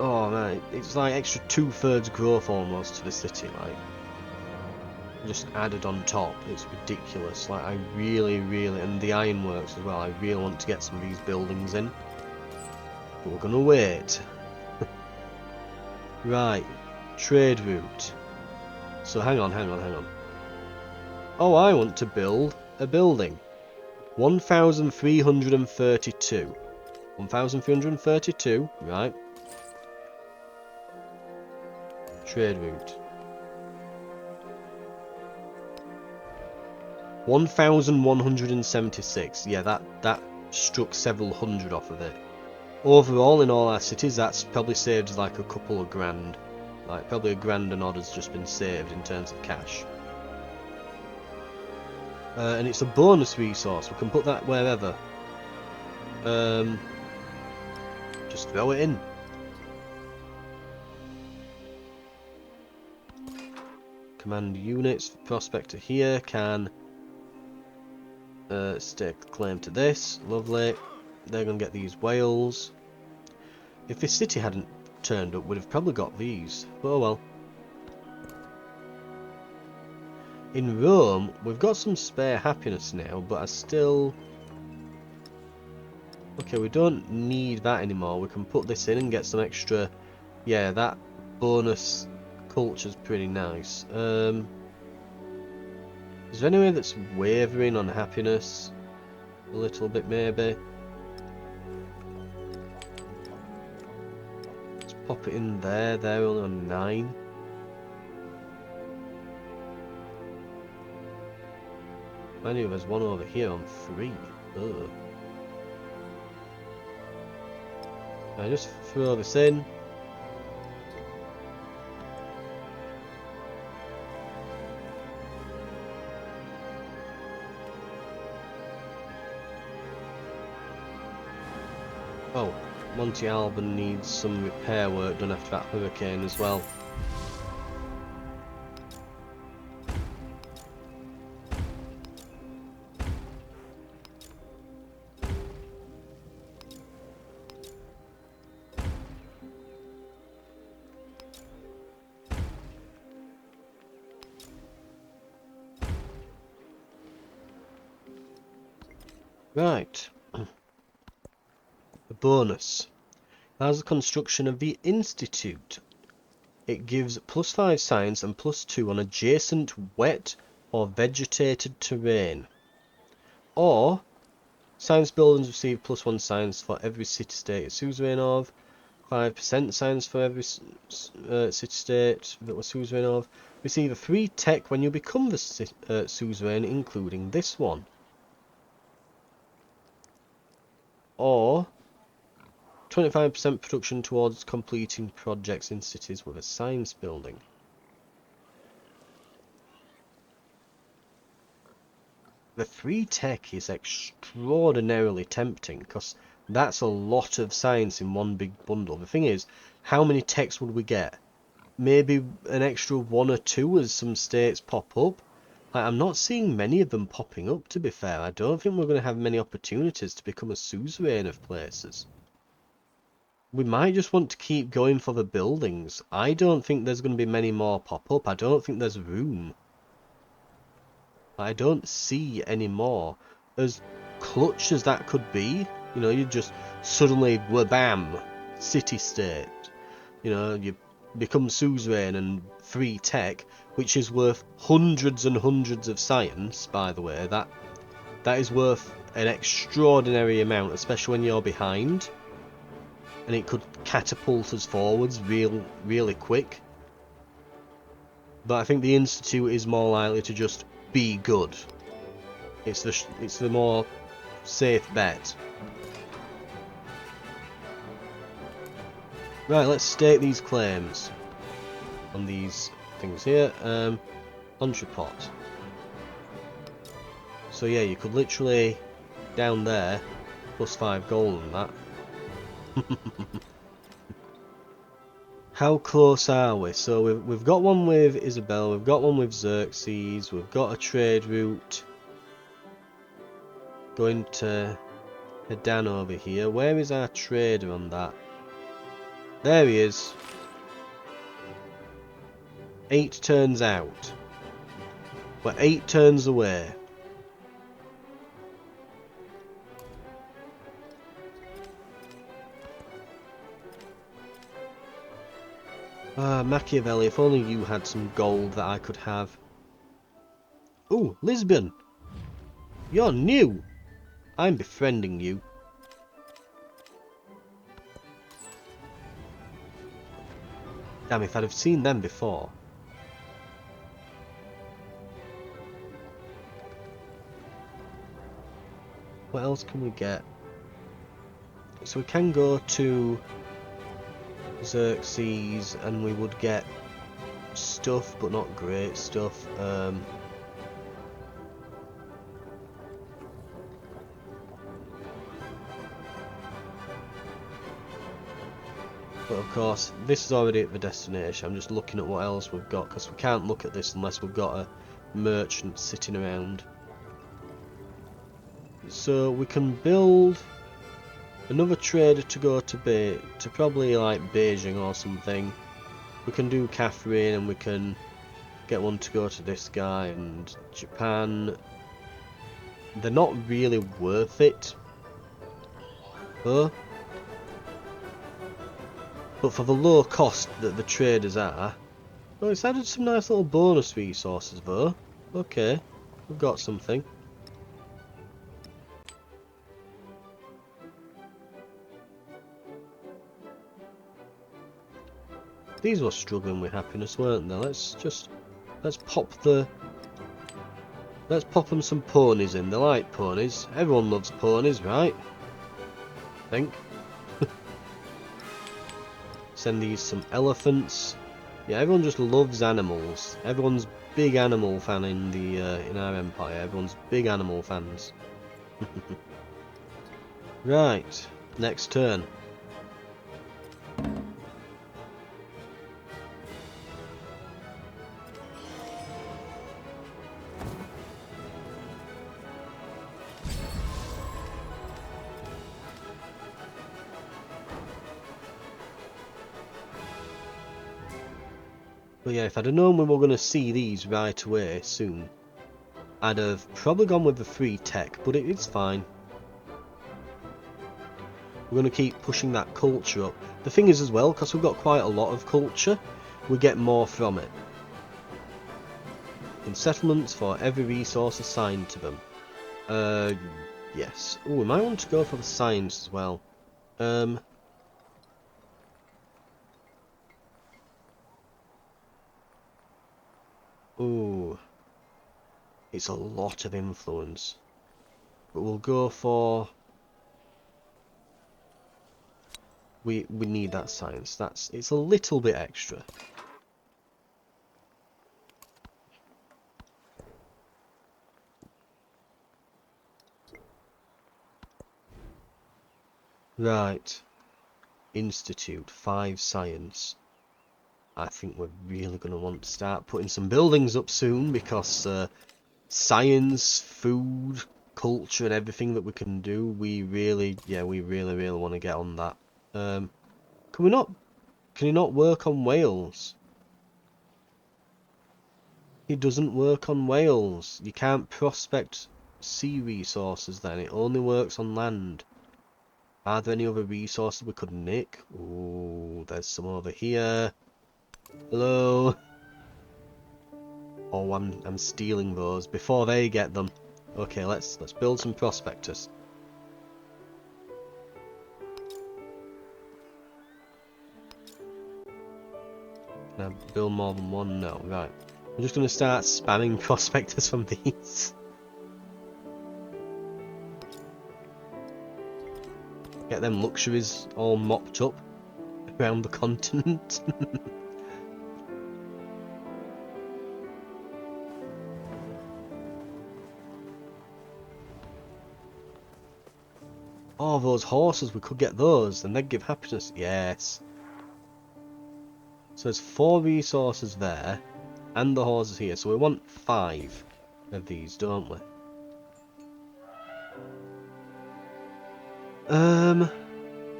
Oh man, it's like extra 2/3 growth almost to the city, like. Just added on top. It's ridiculous. Like, I really, and the ironworks as well, I really want to get some of these buildings in. But we're gonna wait. Right. Trade route. So hang on. Oh, I want to build a building. 1,332. 1,332, right. Trade route. 1,176. Yeah, that struck several hundred off of it. Overall, in all our cities, that's probably saved like a couple of grand. Like, probably a grand and odd has just been saved in terms of cash. And it's a bonus resource. We can put that wherever. Just throw it in. Command units. Prospector here can stake claim to this. Lovely. They're going to get these whales. If this city hadn't turned up, we'd have probably got these. But oh well. In Rome, we've got some spare happiness now, but I still... Okay, we don't need that anymore. We can put this in and get some extra... Yeah, that bonus culture's pretty nice. Is there any way that's wavering on happiness? A little bit, maybe. Let's pop it in there. They're only on 9. I knew there's one over here on 3. Ugh. I just throw this in. Oh, Monte Alban needs some repair work done after that hurricane as well. Right. A bonus. As the construction of the Institute. It gives +5 science and +2 on adjacent wet or vegetated terrain. Or, science buildings receive +1 science for every city-state it's suzerain of. 5% science for every city-state that was suzerain of. Receive a free tech when you become the suzerain, including this one. Or 25% production towards completing projects in cities with a science building. The free tech is extraordinarily tempting because that's a lot of science in one big bundle. The thing is, how many techs would we get? Maybe an extra 1 or 2 as some states pop up. I'm not seeing many of them popping up, to be fair. I don't think we're going to have many opportunities to become a suzerain of places. We might just want to keep going for the buildings. I don't think there's going to be many more pop up. I don't think there's room. I don't see any more. As clutch as that could be, you know, you just suddenly, wabam, city-state. You know, you become suzerain and free tech, which is worth hundreds and hundreds of science, by the way. That is worth an extraordinary amount, especially when you're behind. And it could catapult us forwards really quick. But I think the Institute is more likely to just be good. It's the more safe bet. Right, let's state these claims on these things here. Entrepot. So yeah, you could literally down there +5 gold on that. How close are we? So we've got one with Isabel, we've got one with Xerxes, we've got a trade route going to head down over here. Where is our trader on that? There he is. 8 turns out. We're 8 turns away. Ah, Machiavelli, if only you had some gold that I could have. Ooh, Lisbon! You're new! I'm befriending you. Damn, if I'd have seen them before. What else can we get? So we can go to Xerxes and we would get stuff, but not great stuff. But of course, this is already at the destination. I'm just looking at what else we've got, because we can't look at this unless we've got a merchant sitting around. So we can build another trader to go to probably like Beijing or something. We can do Catherine, and we can get one to go to this guy, and Japan. They're not really worth it, though. But for the low cost that the traders are, well, it's added some nice little bonus resources though. Okay, we've got something. These were struggling with happiness, weren't they? Let's pop them some ponies in. They like ponies. Everyone loves ponies, right? I think. Send these some elephants. Yeah, everyone just loves animals. Everyone's big animal fan in the in our empire. Everyone's big animal fans. Right, next turn. But yeah, if I'd have known we were going to see these right away soon, I'd have probably gone with the free tech, but it's fine. We're going to keep pushing that culture up. The thing is as well, because we've got quite a lot of culture, we get more from it. In settlements for every resource assigned to them. Yes. Oh, we might want to go for the science as well. Ooh. It's a lot of influence. But we'll go for... We need that science. It's a little bit extra. Right. Institute 5 science. I think we're really going to want to start putting some buildings up soon, because science, food, culture and everything that we can do, we really want to get on that. Can he not work on Wales? He doesn't work on Wales. You can't prospect sea resources then, it only works on land. Are there any other resources we could nick? Oh, there's some over here. Hello. Oh, I'm stealing those before they get them. Okay, let's build some prospectors. Can I build more than one? No, right. I'm just going to start spamming prospectors from these. Get them luxuries all mopped up around the continent. Oh, those horses, we could get those and they'd give happiness. Yes. So there's 4 resources there and the horses here. So we want 5 of these, don't we?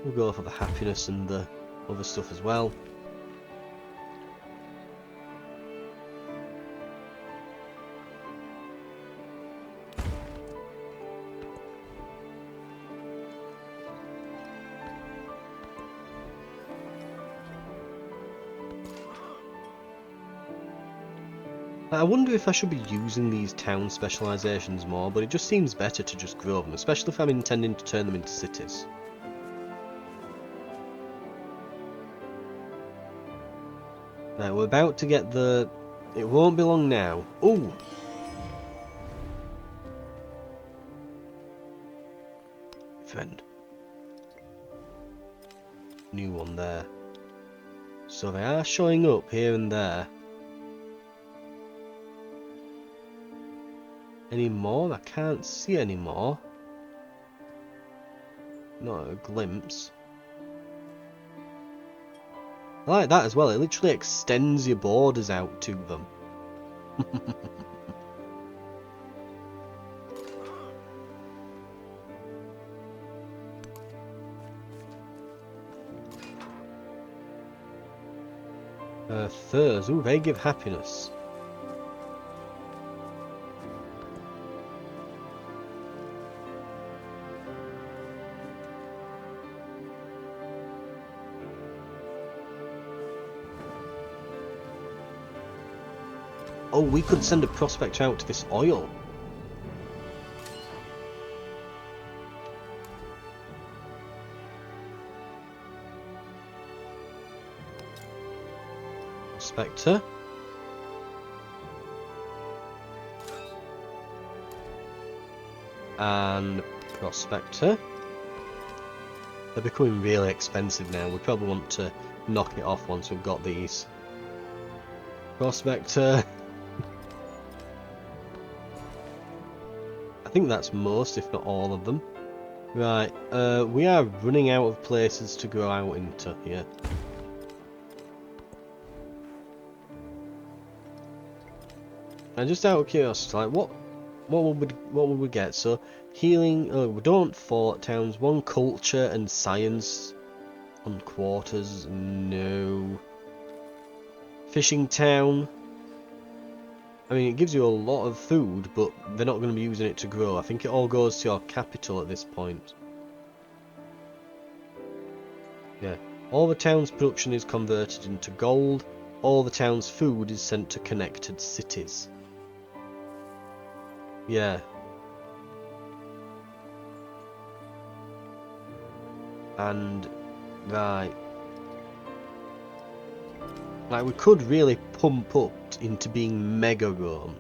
We'll go for the happiness and the other stuff as well. I wonder if I should be using these town specializations more, but it just seems better to just grow them, especially if I'm intending to turn them into cities. Right, we're about to get the... It won't be long now. Ooh! Friend. New one there. So they are showing up here and there. Any more? I can't see any more. Not a glimpse. I like that as well, it literally extends your borders out to them. Furs, ooh, they give happiness. Oh, we could send a prospector out to this oil. Prospector. And prospector. They're becoming really expensive now. We probably want to knock it off once we've got these. Prospector. I think that's most, if not all of them. Right, we are running out of places to go out into here. And just out of curiosity, like what would we get? So healing. Oh, we don't fort towns. 1 culture and science on quarters. No. Fishing town. I mean, it gives you a lot of food, but they're not going to be using it to grow. I think it all goes to your capital at this point. Yeah. All the town's production is converted into gold. All the town's food is sent to connected cities. Yeah. And, right. Like, we could really pump up into being mega Rome.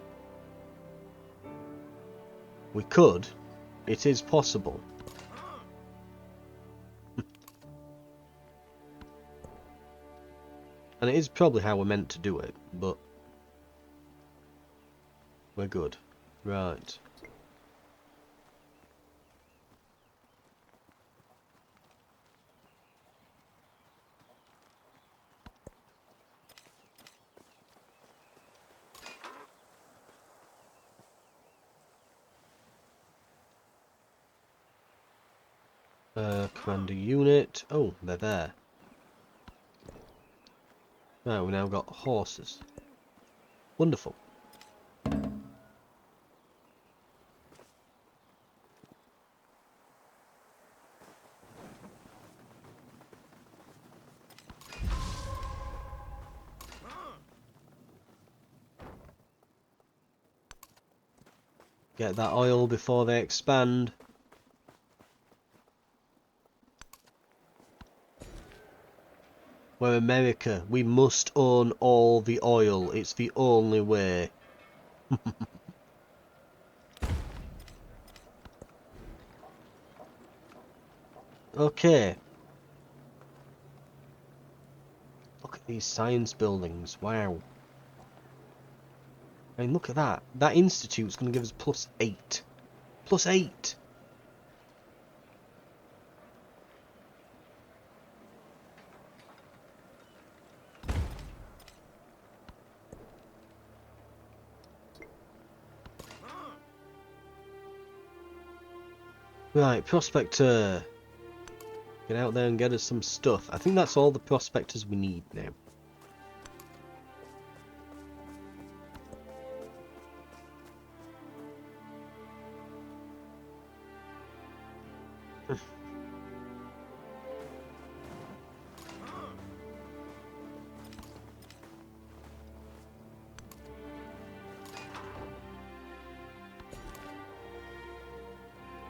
We could. It is possible. And it is probably how we're meant to do it, but we're good. Right. Commander unit. Oh, they're there. Right, we've now got horses. Wonderful. Get that oil before they expand. We're America. We must own all the oil. It's the only way. Okay. Look at these science buildings. Wow. I mean, look at that. That institute's going to give us +8. +8! Right, Prospector. Get out there and get us some stuff. I think that's all the Prospectors we need now.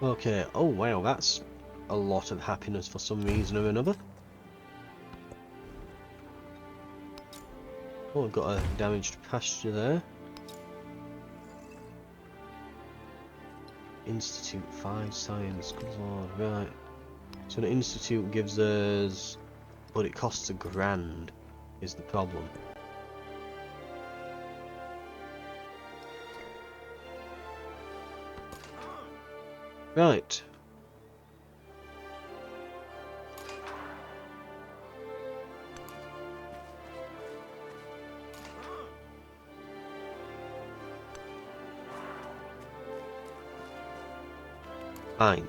Okay, oh wow, that's a lot of happiness for some reason or another. Oh, I've got a damaged pasture there. Institute 5 Science, good lord, right. So an institute gives us... but it costs £1,000 is the problem. Right. Fine.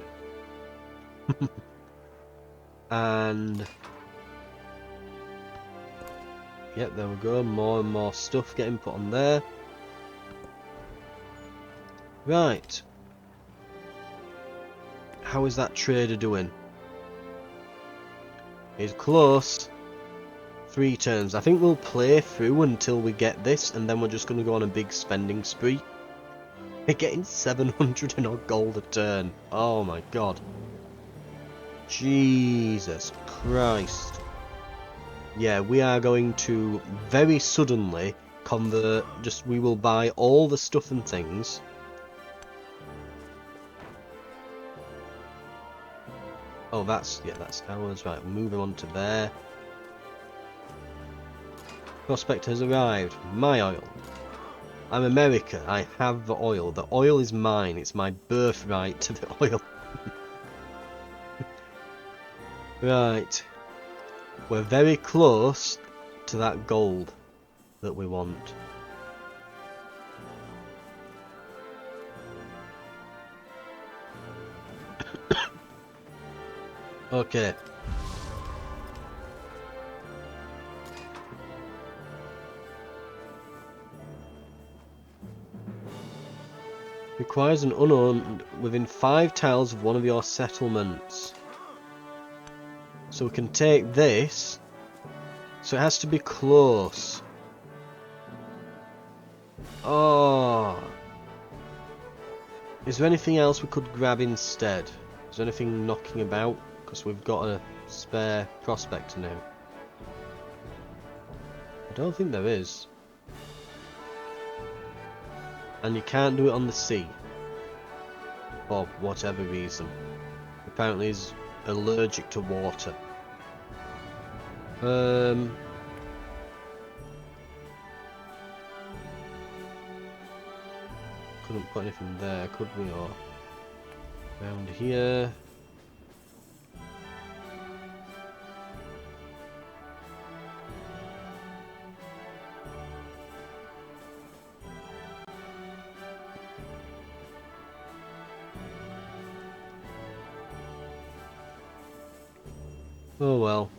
And... yep, there we go. More and more stuff getting put on there. Right. How is that trader doing? He's close. 3 turns. I think we'll play through until we get this, and then we're just going to go on a big spending spree. We're getting 700 and odd gold a turn. Oh my god. Jesus Christ. Yeah, we are going to very suddenly convert, we will buy all the stuff and things. Oh, that's ours, right, we'll move him on to there. Prospector has arrived. My oil. I'm America, I have the oil. The oil is mine, it's my birthright to the oil. Right. We're very close to that gold that we want. Okay. Requires an unowned within 5 tiles of one of your settlements. So we can take this. So it has to be close. Oh. Is there anything else we could grab instead? Is there anything knocking about? Because we've got a spare prospector now. I don't think there is. And you can't do it on the sea. For whatever reason. Apparently he's allergic to water. Couldn't put anything there, could we? Or around here. Oh well.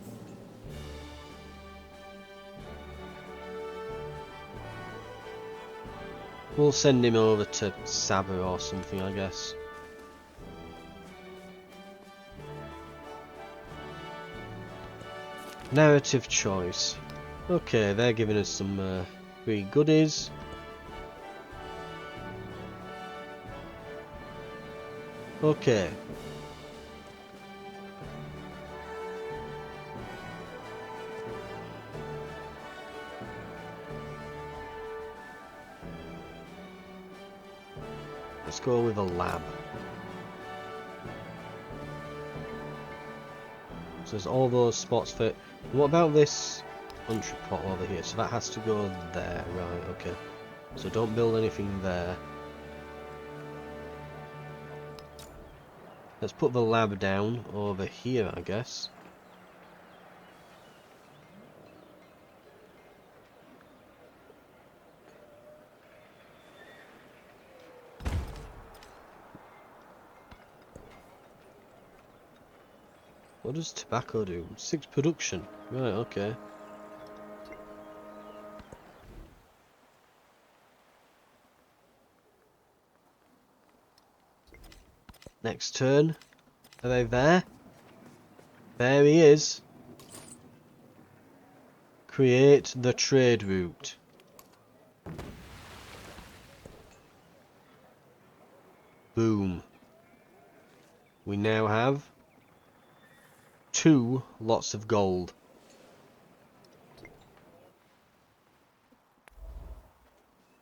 We'll send him over to Saba or something, I guess. Narrative choice. Okay, they're giving us some free goodies. Okay. Let's go with a lab. So there's all those spots for it. What about this country pot over here? So that has to go there, right, okay. So don't build anything there. Let's put the lab down over here, I guess. What does tobacco do? 6 production. Right, okay. Next turn. Are they there? There he is. Create the trade route. Boom. We now have 2 lots of gold.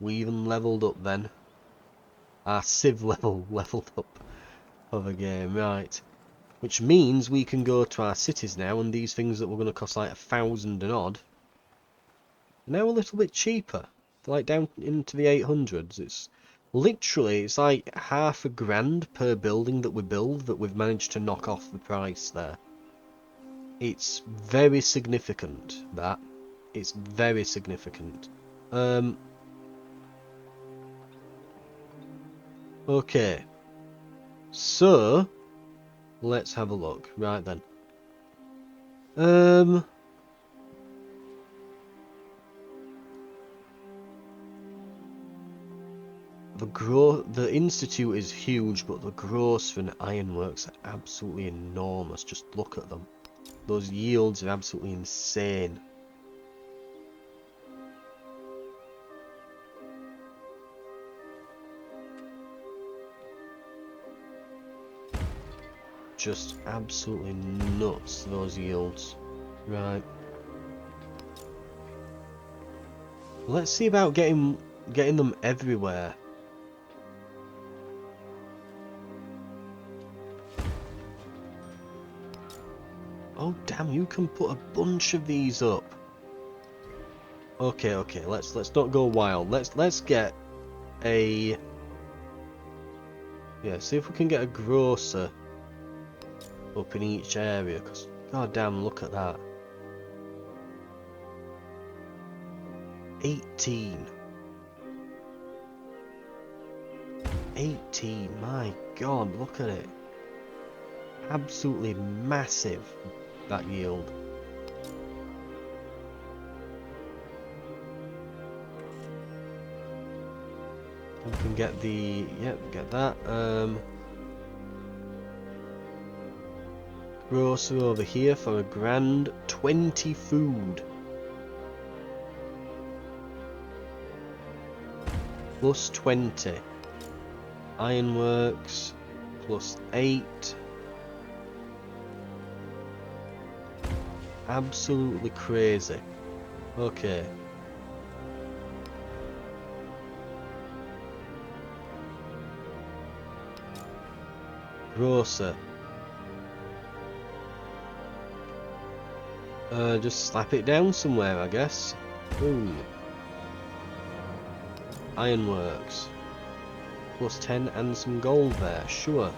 We even leveled up then. Our Civ leveled up of a game, right. Which means we can go to our cities now, and these things that were going to cost like 1,000 and odd are now a little bit cheaper. They're like down into the 800s. It's literally, it's like £500 per building that we build that we've managed to knock off the price there. It's very significant, that. It's very significant. Okay. So, let's have a look. Right then. The Institute is huge, but the grocer and ironworks are absolutely enormous. Just look at them. Those yields are absolutely insane. Just absolutely nuts, those yields. Right. Let's see about getting them everywhere. Oh damn, you can put a bunch of these up. Okay, let's not go wild. Let's get a see if we can get a grocer up in each area, because god damn, look at that. 18, my god, look at it. Absolutely massive, that yield. We can get the, get that. Grocer over here for £1,000. 20 food. Plus 20. Ironworks. Plus 8. Absolutely crazy. Okay. Grocer. Just slap it down somewhere, I guess. Boom. Ironworks. Plus 10 and some gold there, sure.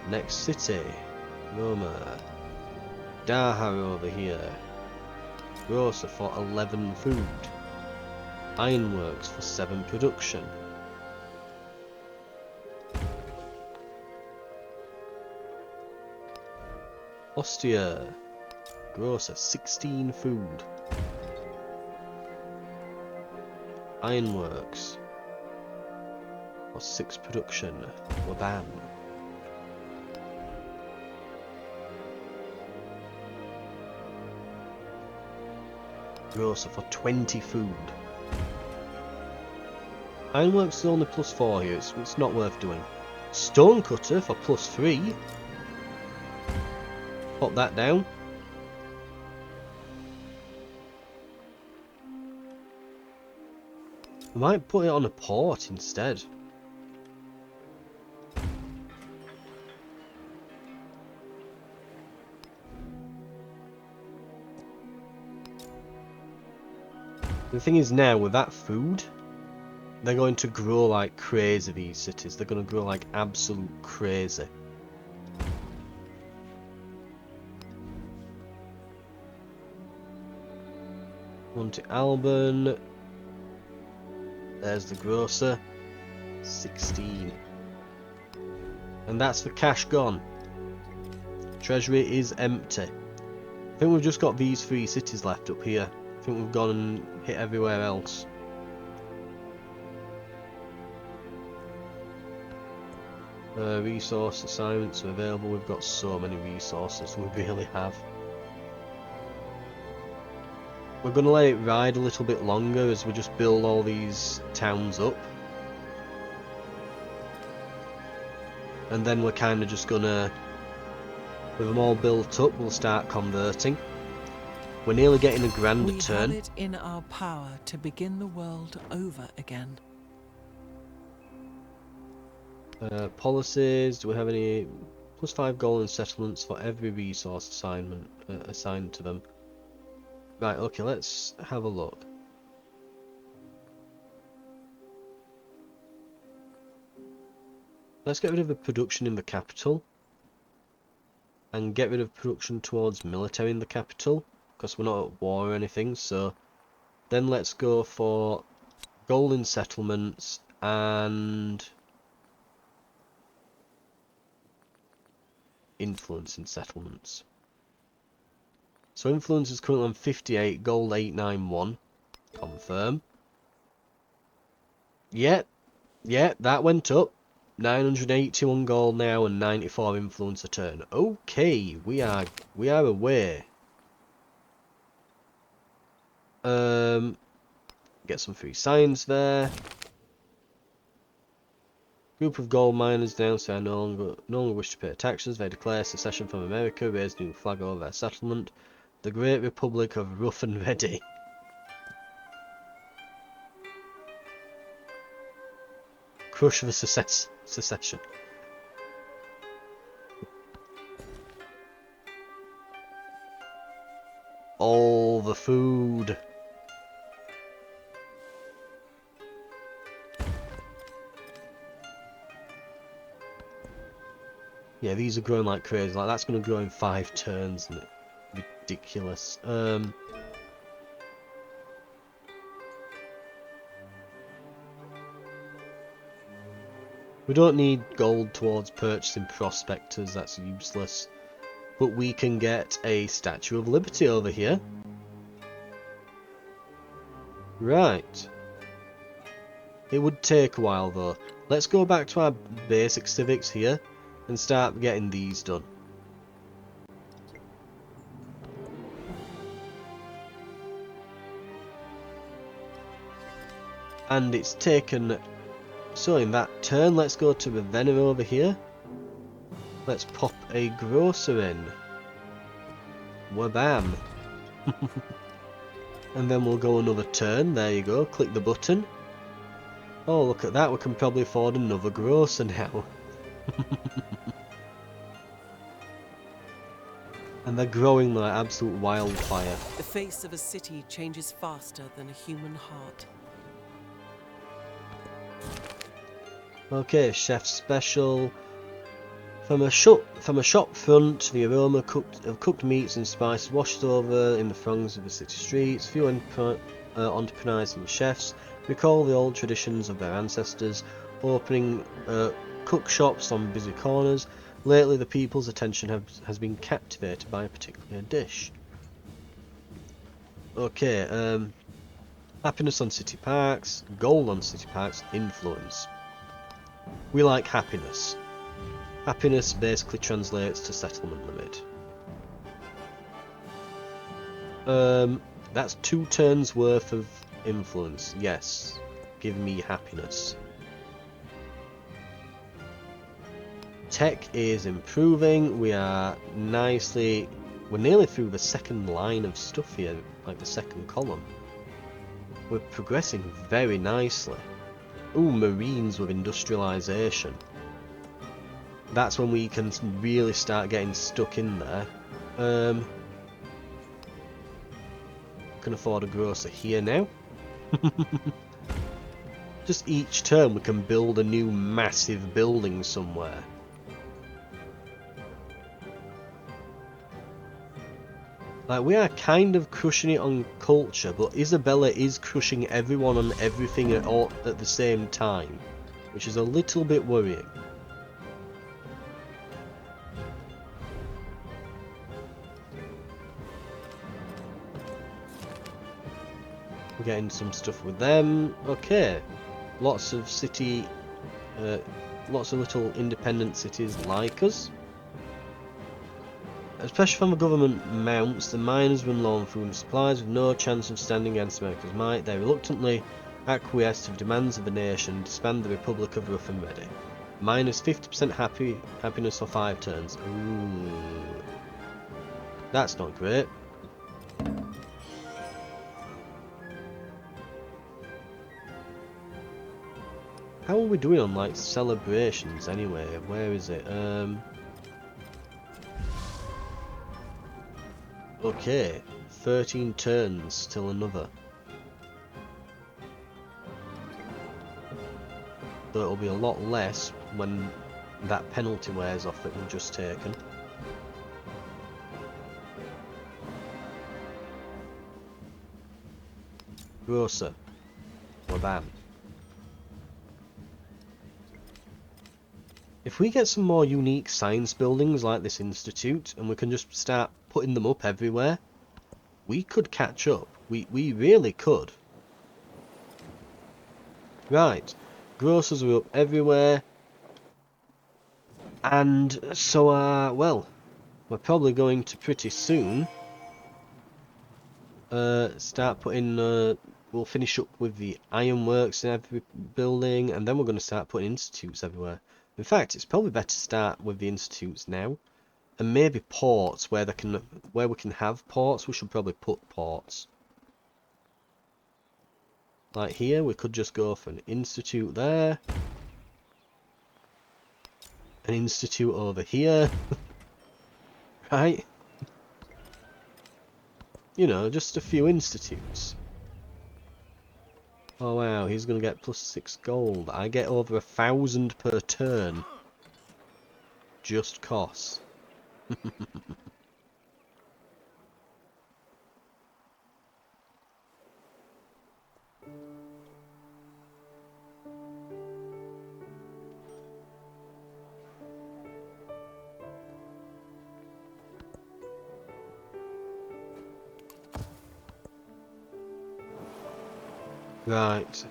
Next city. Roma. Daha over here. Grocer for 11 food. Ironworks for 7 production. Ostia. Grocer 16 food. Ironworks for 6 production. Wabam. Grocer for 20 food. Ironworks is only plus 4 here, it's not worth doing. Stonecutter for plus 3. Pop that down. We might put it on a port instead. The thing is now, with that food, they're going to grow like crazy, these cities. They're going to grow like absolute crazy. Monte Alban. There's the grocer. 16. And that's the cash gone. Treasury is empty. I think we've just got these 3 cities left up here. I think we've gone and hit everywhere else. Resource assignments are available. We've got so many resources, we really have. We're going to let it ride a little bit longer as we just build all these towns up. And then we're kind of just going to, with them all built up, we'll start converting. We're nearly getting a grand turn. We have it in our power to begin the world over again. Policies, do we have any? +5 gold in settlements for every resource assignment assigned to them. Right, okay, let's have a look. Let's get rid of the production in the capital. And get rid of production towards military in the capital. Because we're not at war or anything, so... Then let's go for gold in settlements and... influence in settlements. So influence is currently on 58, gold 891. Confirm. Yep, that went up. 981 gold now and 94 influence a turn. Okay, we are away. Get some free signs there. Group of gold miners down, so I no longer wish to pay taxes. They declare secession from America, raise new flag over their settlement. The Great Republic of Rough and Ready. Crush the secession. All the food. Yeah, these are growing like crazy. Like that's going to grow in 5 turns, isn't it? Ridiculous. We don't need gold towards purchasing prospectors, that's useless. But we can get a Statue of Liberty over here. Right. It would take a while though. Let's go back to our basic civics here and start getting these done. And it's taken... So in that turn, let's go to Ravenna over here. Let's pop a grocer in. Wabam. And then we'll go another turn. There you go. Click the button. Oh, look at that. We can probably afford another grocer now. And they're growing like absolute wildfire. The face of a city changes faster than a human heart. Okay, chef special. From a shop front, the aroma of cooked meats and spices washes over in the throngs of the city streets. Few entrepreneurs and chefs recall the old traditions of their ancestors, opening cook shops on busy corners. Lately, the people's attention has been captivated by a particular dish. Okay, happiness on city parks, gold on city parks, influence. We like happiness. Happiness basically translates to settlement limit. That's 2 turns worth of influence. Yes, give me happiness. Tech is improving. We're nearly through the second line of stuff here, like the second column. We're progressing very nicely. Ooh, marines with industrialization. That's when we can really start getting stuck in there. Can afford a grocer here now. Just each turn we can build a new massive building somewhere. Like, we are kind of crushing it on culture, but Isabella is crushing everyone on everything at the same time, which is a little bit worrying. We're getting some stuff with them. Okay, lots of lots of little independent cities like us. Especially from the government mounts, the miners run low on food and supplies with no chance of standing against America's might. They reluctantly acquiesce to the demands of the nation and disband the Republic of Rough and Ready. Minus 50% happiness for 5 turns. Ooh. That's not great. How are we doing on, like, celebrations anyway? Where is it? Okay, 13 turns till another. So it'll be a lot less when that penalty wears off that we've just taken. Grocer. Wabam. If we get some more unique science buildings like this institute, and we can just start putting them up everywhere, we could catch up. We really could. Right. Grocers are up everywhere. And so well, we're probably going to pretty soon start putting, we'll finish up with the ironworks in every building, and then we're going to start putting institutes everywhere. In fact, it's probably better to start with the institutes now, and maybe ports where we can have ports. We should probably put ports. Like here, we could just go for an institute there, an institute over here, right? You know, just a few institutes. Oh wow, he's gonna get plus 6 gold. I get over 1,000 per turn. Just costs. Right.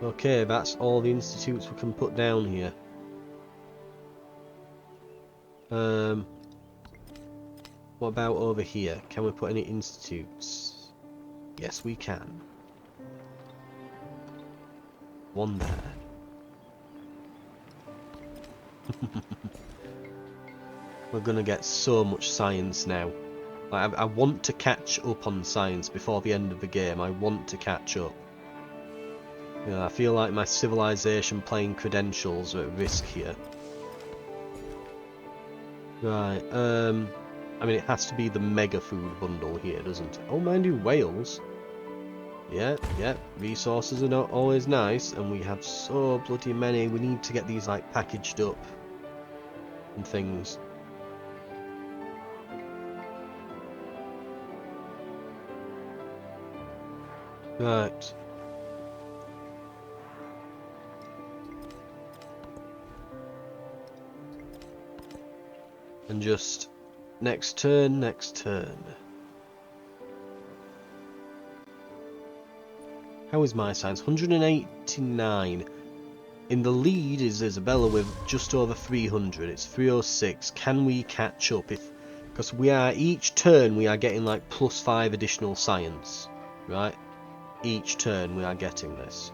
Okay, that's all the institutes we can put down here. What about over here? Can we put any institutes? Yes, we can. One there. We're gonna get so much science now. Like, I want to catch up on science before the end of the game. I want to catch up. Yeah, I feel like my civilization playing credentials are at risk here. Right, I mean, it has to be the mega food bundle here, doesn't it? Oh, mind you, Wales. Yeah, resources are not always nice, and we have so bloody many. We need to get these, like, packaged up and things. Right. And just next turn. How is my science? 189. In the lead is Isabella with just over 300. It's 306. Can we catch up? Because we are, each turn we are getting like +5 additional science, right? Each turn we are getting this.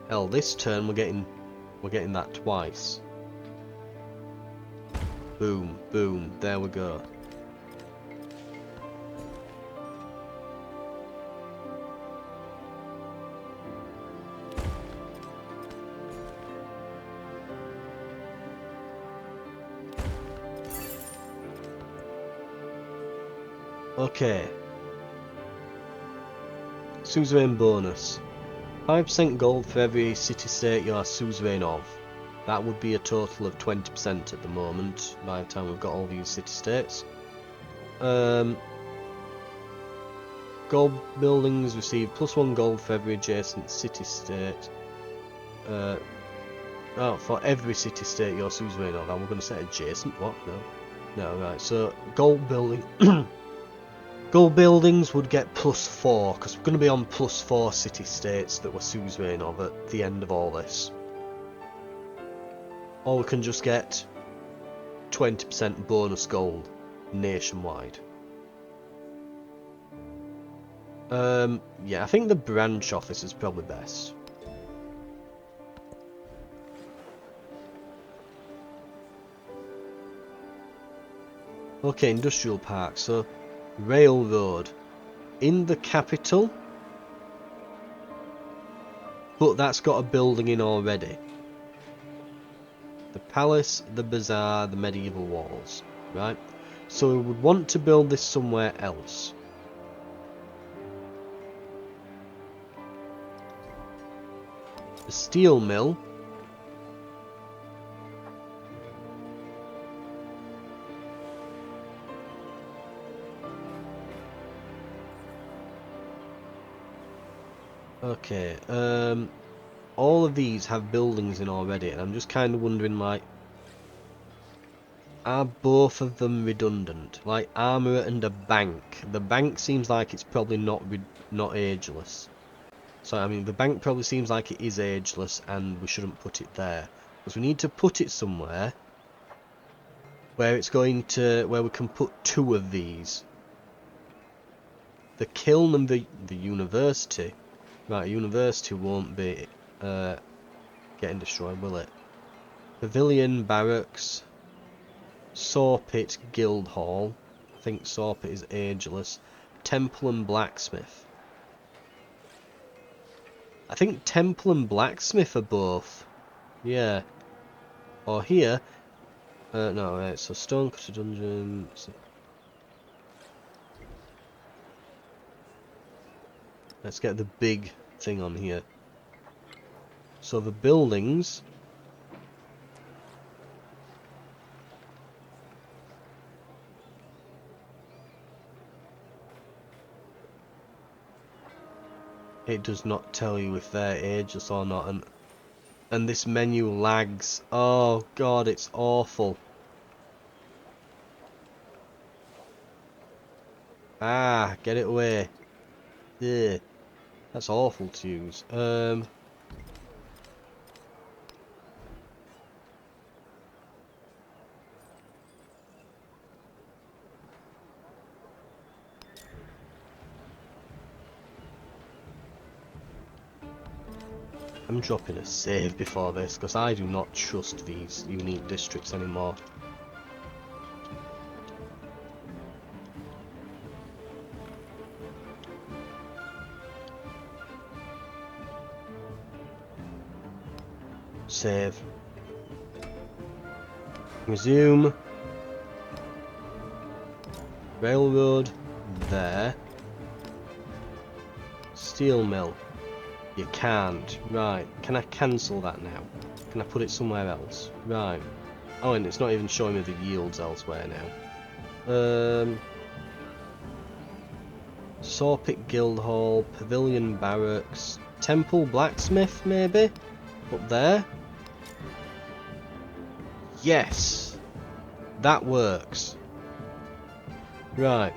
Hell, this turn we're getting that twice. Boom, boom, there we go. Okay. Suzerain bonus. 5% gold for every city-state you are suzerain of. That would be a total of 20% at the moment, by the time we've got all these city-states. Gold buildings receive +1 gold for every adjacent city-state. Oh, for every city-state you're suzerain of. And we're going to say adjacent, what? No. No, right, so gold building... Gold buildings would get +4, because we're going to be on +4 city-states that we're suzerain of at the end of all this. Or we can just get 20% bonus gold nationwide. Yeah, I think the branch office is probably best. Okay, industrial park, so railroad in the capital, but that's got a building in already. The palace, the bazaar, the medieval walls, right? So we would want to build this somewhere else. The steel mill. Okay, all of these have buildings in already, and I'm just kind of wondering, like, are both of them redundant? Like, armour and a bank. The bank seems like it's probably not ageless. So, I mean, the bank probably seems like it is ageless, and we shouldn't put it there. Because we need to put it somewhere where it's going to, where we can put 2 of these. The kiln and the university. Right, university won't be getting destroyed, will it? Pavilion, barracks, Sawpit, guild hall. I think Sawpit is ageless. Temple and blacksmith. I think temple and blacksmith are both. Yeah. Or here. No, right, so stonecutter dungeon. Let's get the big thing on here. So the buildings. It does not tell you if they're ageless or not, and this menu lags. Oh god, it's awful. Ah, get it away. Yeah, that's awful to use. I'm dropping a save before this because I do not trust these unique districts anymore. Save. Resume. Railroad. There. Steel mill. You can't. Right. Can I cancel that now? Can I put it somewhere else? Right. Oh, and it's not even showing me the yields elsewhere now. Sawpit Guildhall, Pavilion Barracks, Temple Blacksmith, maybe? Up there? Yes! That works. Right.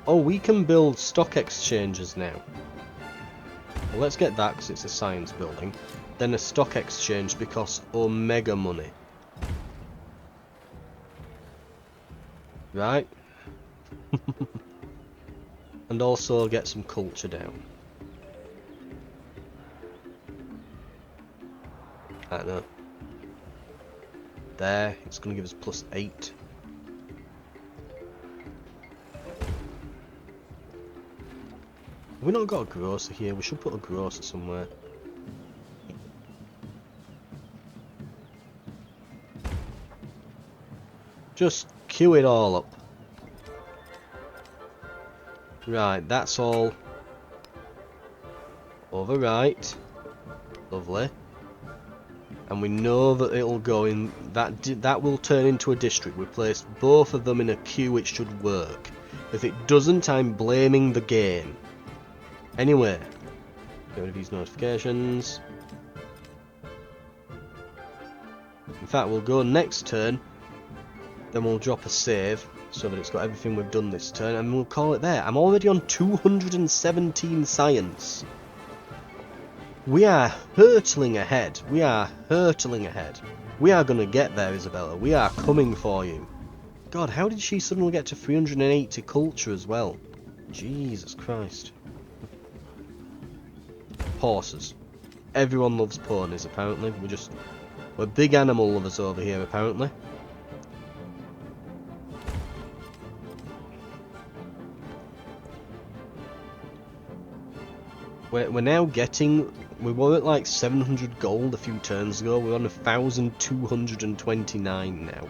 Oh, we can build stock exchanges now. Well, let's get that because it's a science building. Then a stock exchange because Omega money. Right? And also get some culture down. I don't know. There, it's going to give us +8. Have we not got a grocer here? We should put a grocer somewhere. Just queue it all up. Right, that's all overwrite. Lovely. And we know that it'll go in, that will turn into a district. We placed both of them in a queue, it should work. If it doesn't, I'm blaming the game. Anyway, get rid of these notifications. In fact, we'll go next turn, then we'll drop a save, so that it's got everything we've done this turn, and we'll call it there. I'm already on 217 science. We are hurtling ahead. We are hurtling ahead. We are going to get there, Isabella. We are coming for you. God, how did she suddenly get to 380 culture as well? Jesus Christ. Horses. Everyone loves ponies, apparently. We're big animal lovers over here, apparently. We're now getting... We were at like 700 gold a few turns ago. We're on 1,229 now.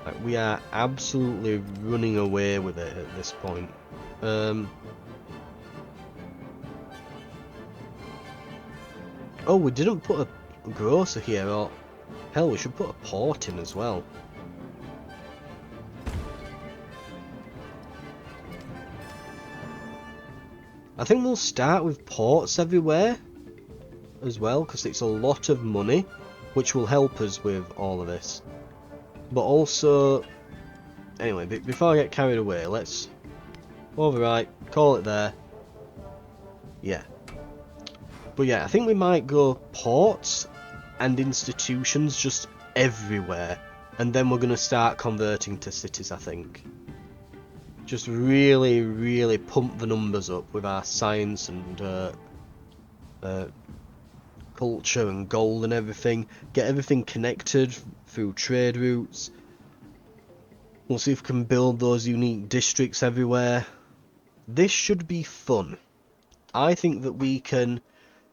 Like, we are absolutely running away with it at this point. Oh, we didn't put a grocer here, or... Hell, we should put a port in as well. I think we'll start with ports everywhere as well, because it's a lot of money, which will help us with all of this. But also, anyway, before I get carried away, let's overwrite, call it there. Yeah. But yeah, I think we might go ports and institutions just everywhere, and then we're going to start converting to cities, I think. Just really, really pump the numbers up with our science and culture and gold and everything. Get everything connected through trade routes. We'll see if we can build those unique districts everywhere. This should be fun. I think that we can,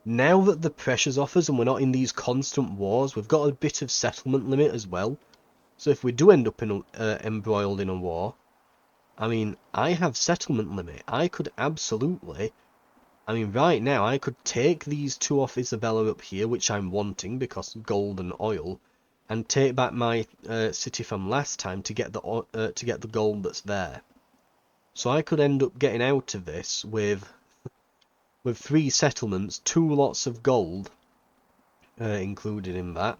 now that the pressure's off us and we're not in these constant wars, we've got a bit of settlement limit as well. So if we do end up in embroiled in a war, I mean, I have settlement limit. I could absolutely... I mean, right now, I could take these two off Isabella up here, which I'm wanting because gold and oil, and take back my city from last time to get the gold that's there. So I could end up getting out of this with 3 settlements, 2 lots of gold included in that,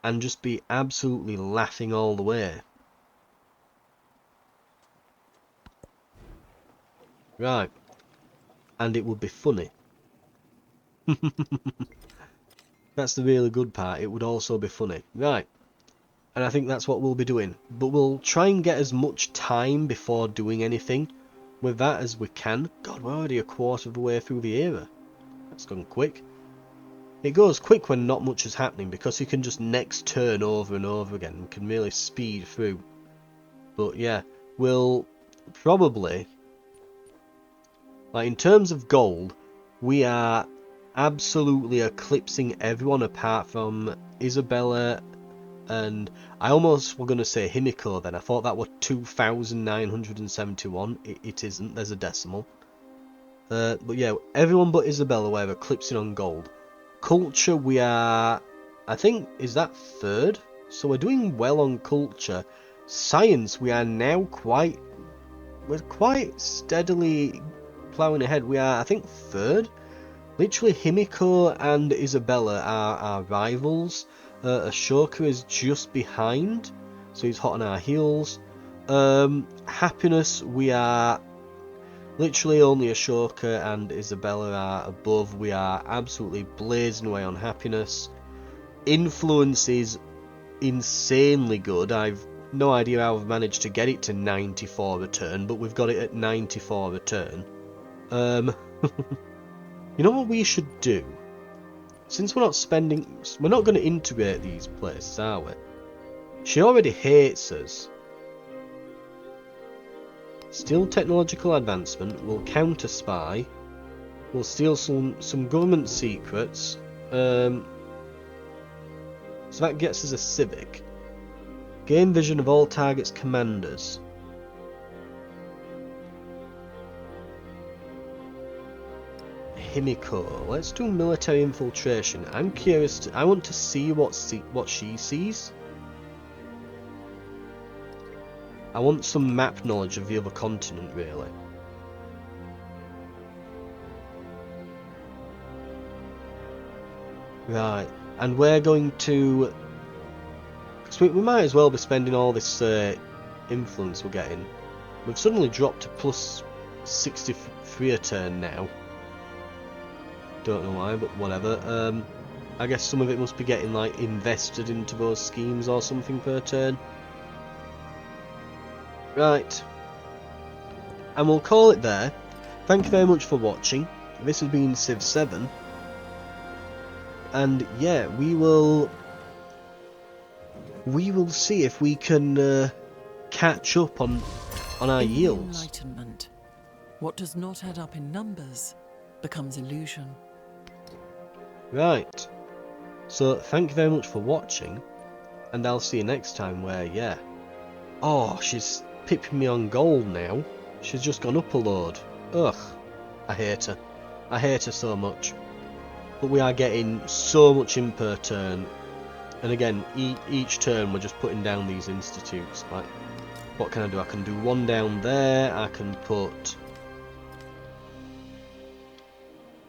and just be absolutely laughing all the way. Right. And it would be funny. That's the really good part. It would also be funny. Right. And I think that's what we'll be doing. But we'll try and get as much time before doing anything with that as we can. God, we're already a quarter of the way through the era. That's gone quick. It goes quick when not much is happening because you can just next turn over and over again and can really speed through. But yeah, we'll probably... Like, in terms of gold, we are absolutely eclipsing everyone apart from Isabella and... I almost were going to say Himiko then. I thought that were 2,971. It isn't. There's a decimal. But yeah, everyone but Isabella we're eclipsing on gold. Culture, we are... I think, is that 3rd? So we're doing well on culture. Science, we are now quite... We're quite steadily... ploughing ahead. We are, I think, 3rd. Literally, Himiko and Isabella are our rivals. Ashoka is just behind, so he's hot on our heels. Happiness, we are literally only Ashoka and Isabella are above. We are absolutely blazing away on happiness. Influence is insanely good. I've no idea how I've managed to get it to 94 a turn, but we've got it at 94 a turn. You know what we should do? Since we're not going to integrate these places, are we? She already hates us. Steal technological advancement, we'll counter spy, we'll steal some government secrets, so that gets us a civic. Gain vision of all targets' commanders. Himiko. Let's do military infiltration. I'm curious. I want to see what she sees. I want some map knowledge of the other continent, really. Right, and we're going to... Because we might as well be spending all this influence we're getting. We've suddenly dropped to plus 63 a turn now. Don't know why, but whatever. I guess some of it must be getting like invested into those schemes or something per turn. Right. And we'll call it there. Thank you very much for watching. This has been Civ 7. And yeah, we will see if we can catch up on our yields. Enlightenment. What does not add up in numbers becomes illusion. Right. So thank you very much for watching, and I'll see you next time where, yeah. Oh, she's pipping me on gold now. She's just gone up a load. Ugh. I hate her. I hate her so much. But we are getting so much in per turn. And again, each turn we're just putting down these institutes. Like, what can I do? I can do one down there. I can put...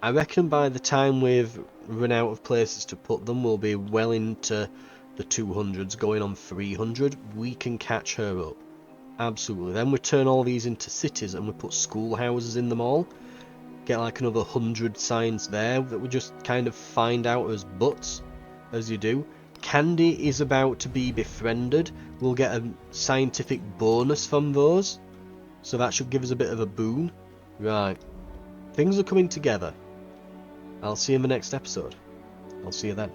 I reckon by the time we've run out of places to put them, we'll be well into the 200s, going on 300. We can catch her up. Absolutely. Then we turn all these into cities and we put schoolhouses in them all. Get like another 100 signs there that we just kind of find out as butts, as you do. Candy is about to be befriended. We'll get a scientific bonus from those. So that should give us a bit of a boon. Right. Things are coming together. I'll see you in the next episode. I'll see you then.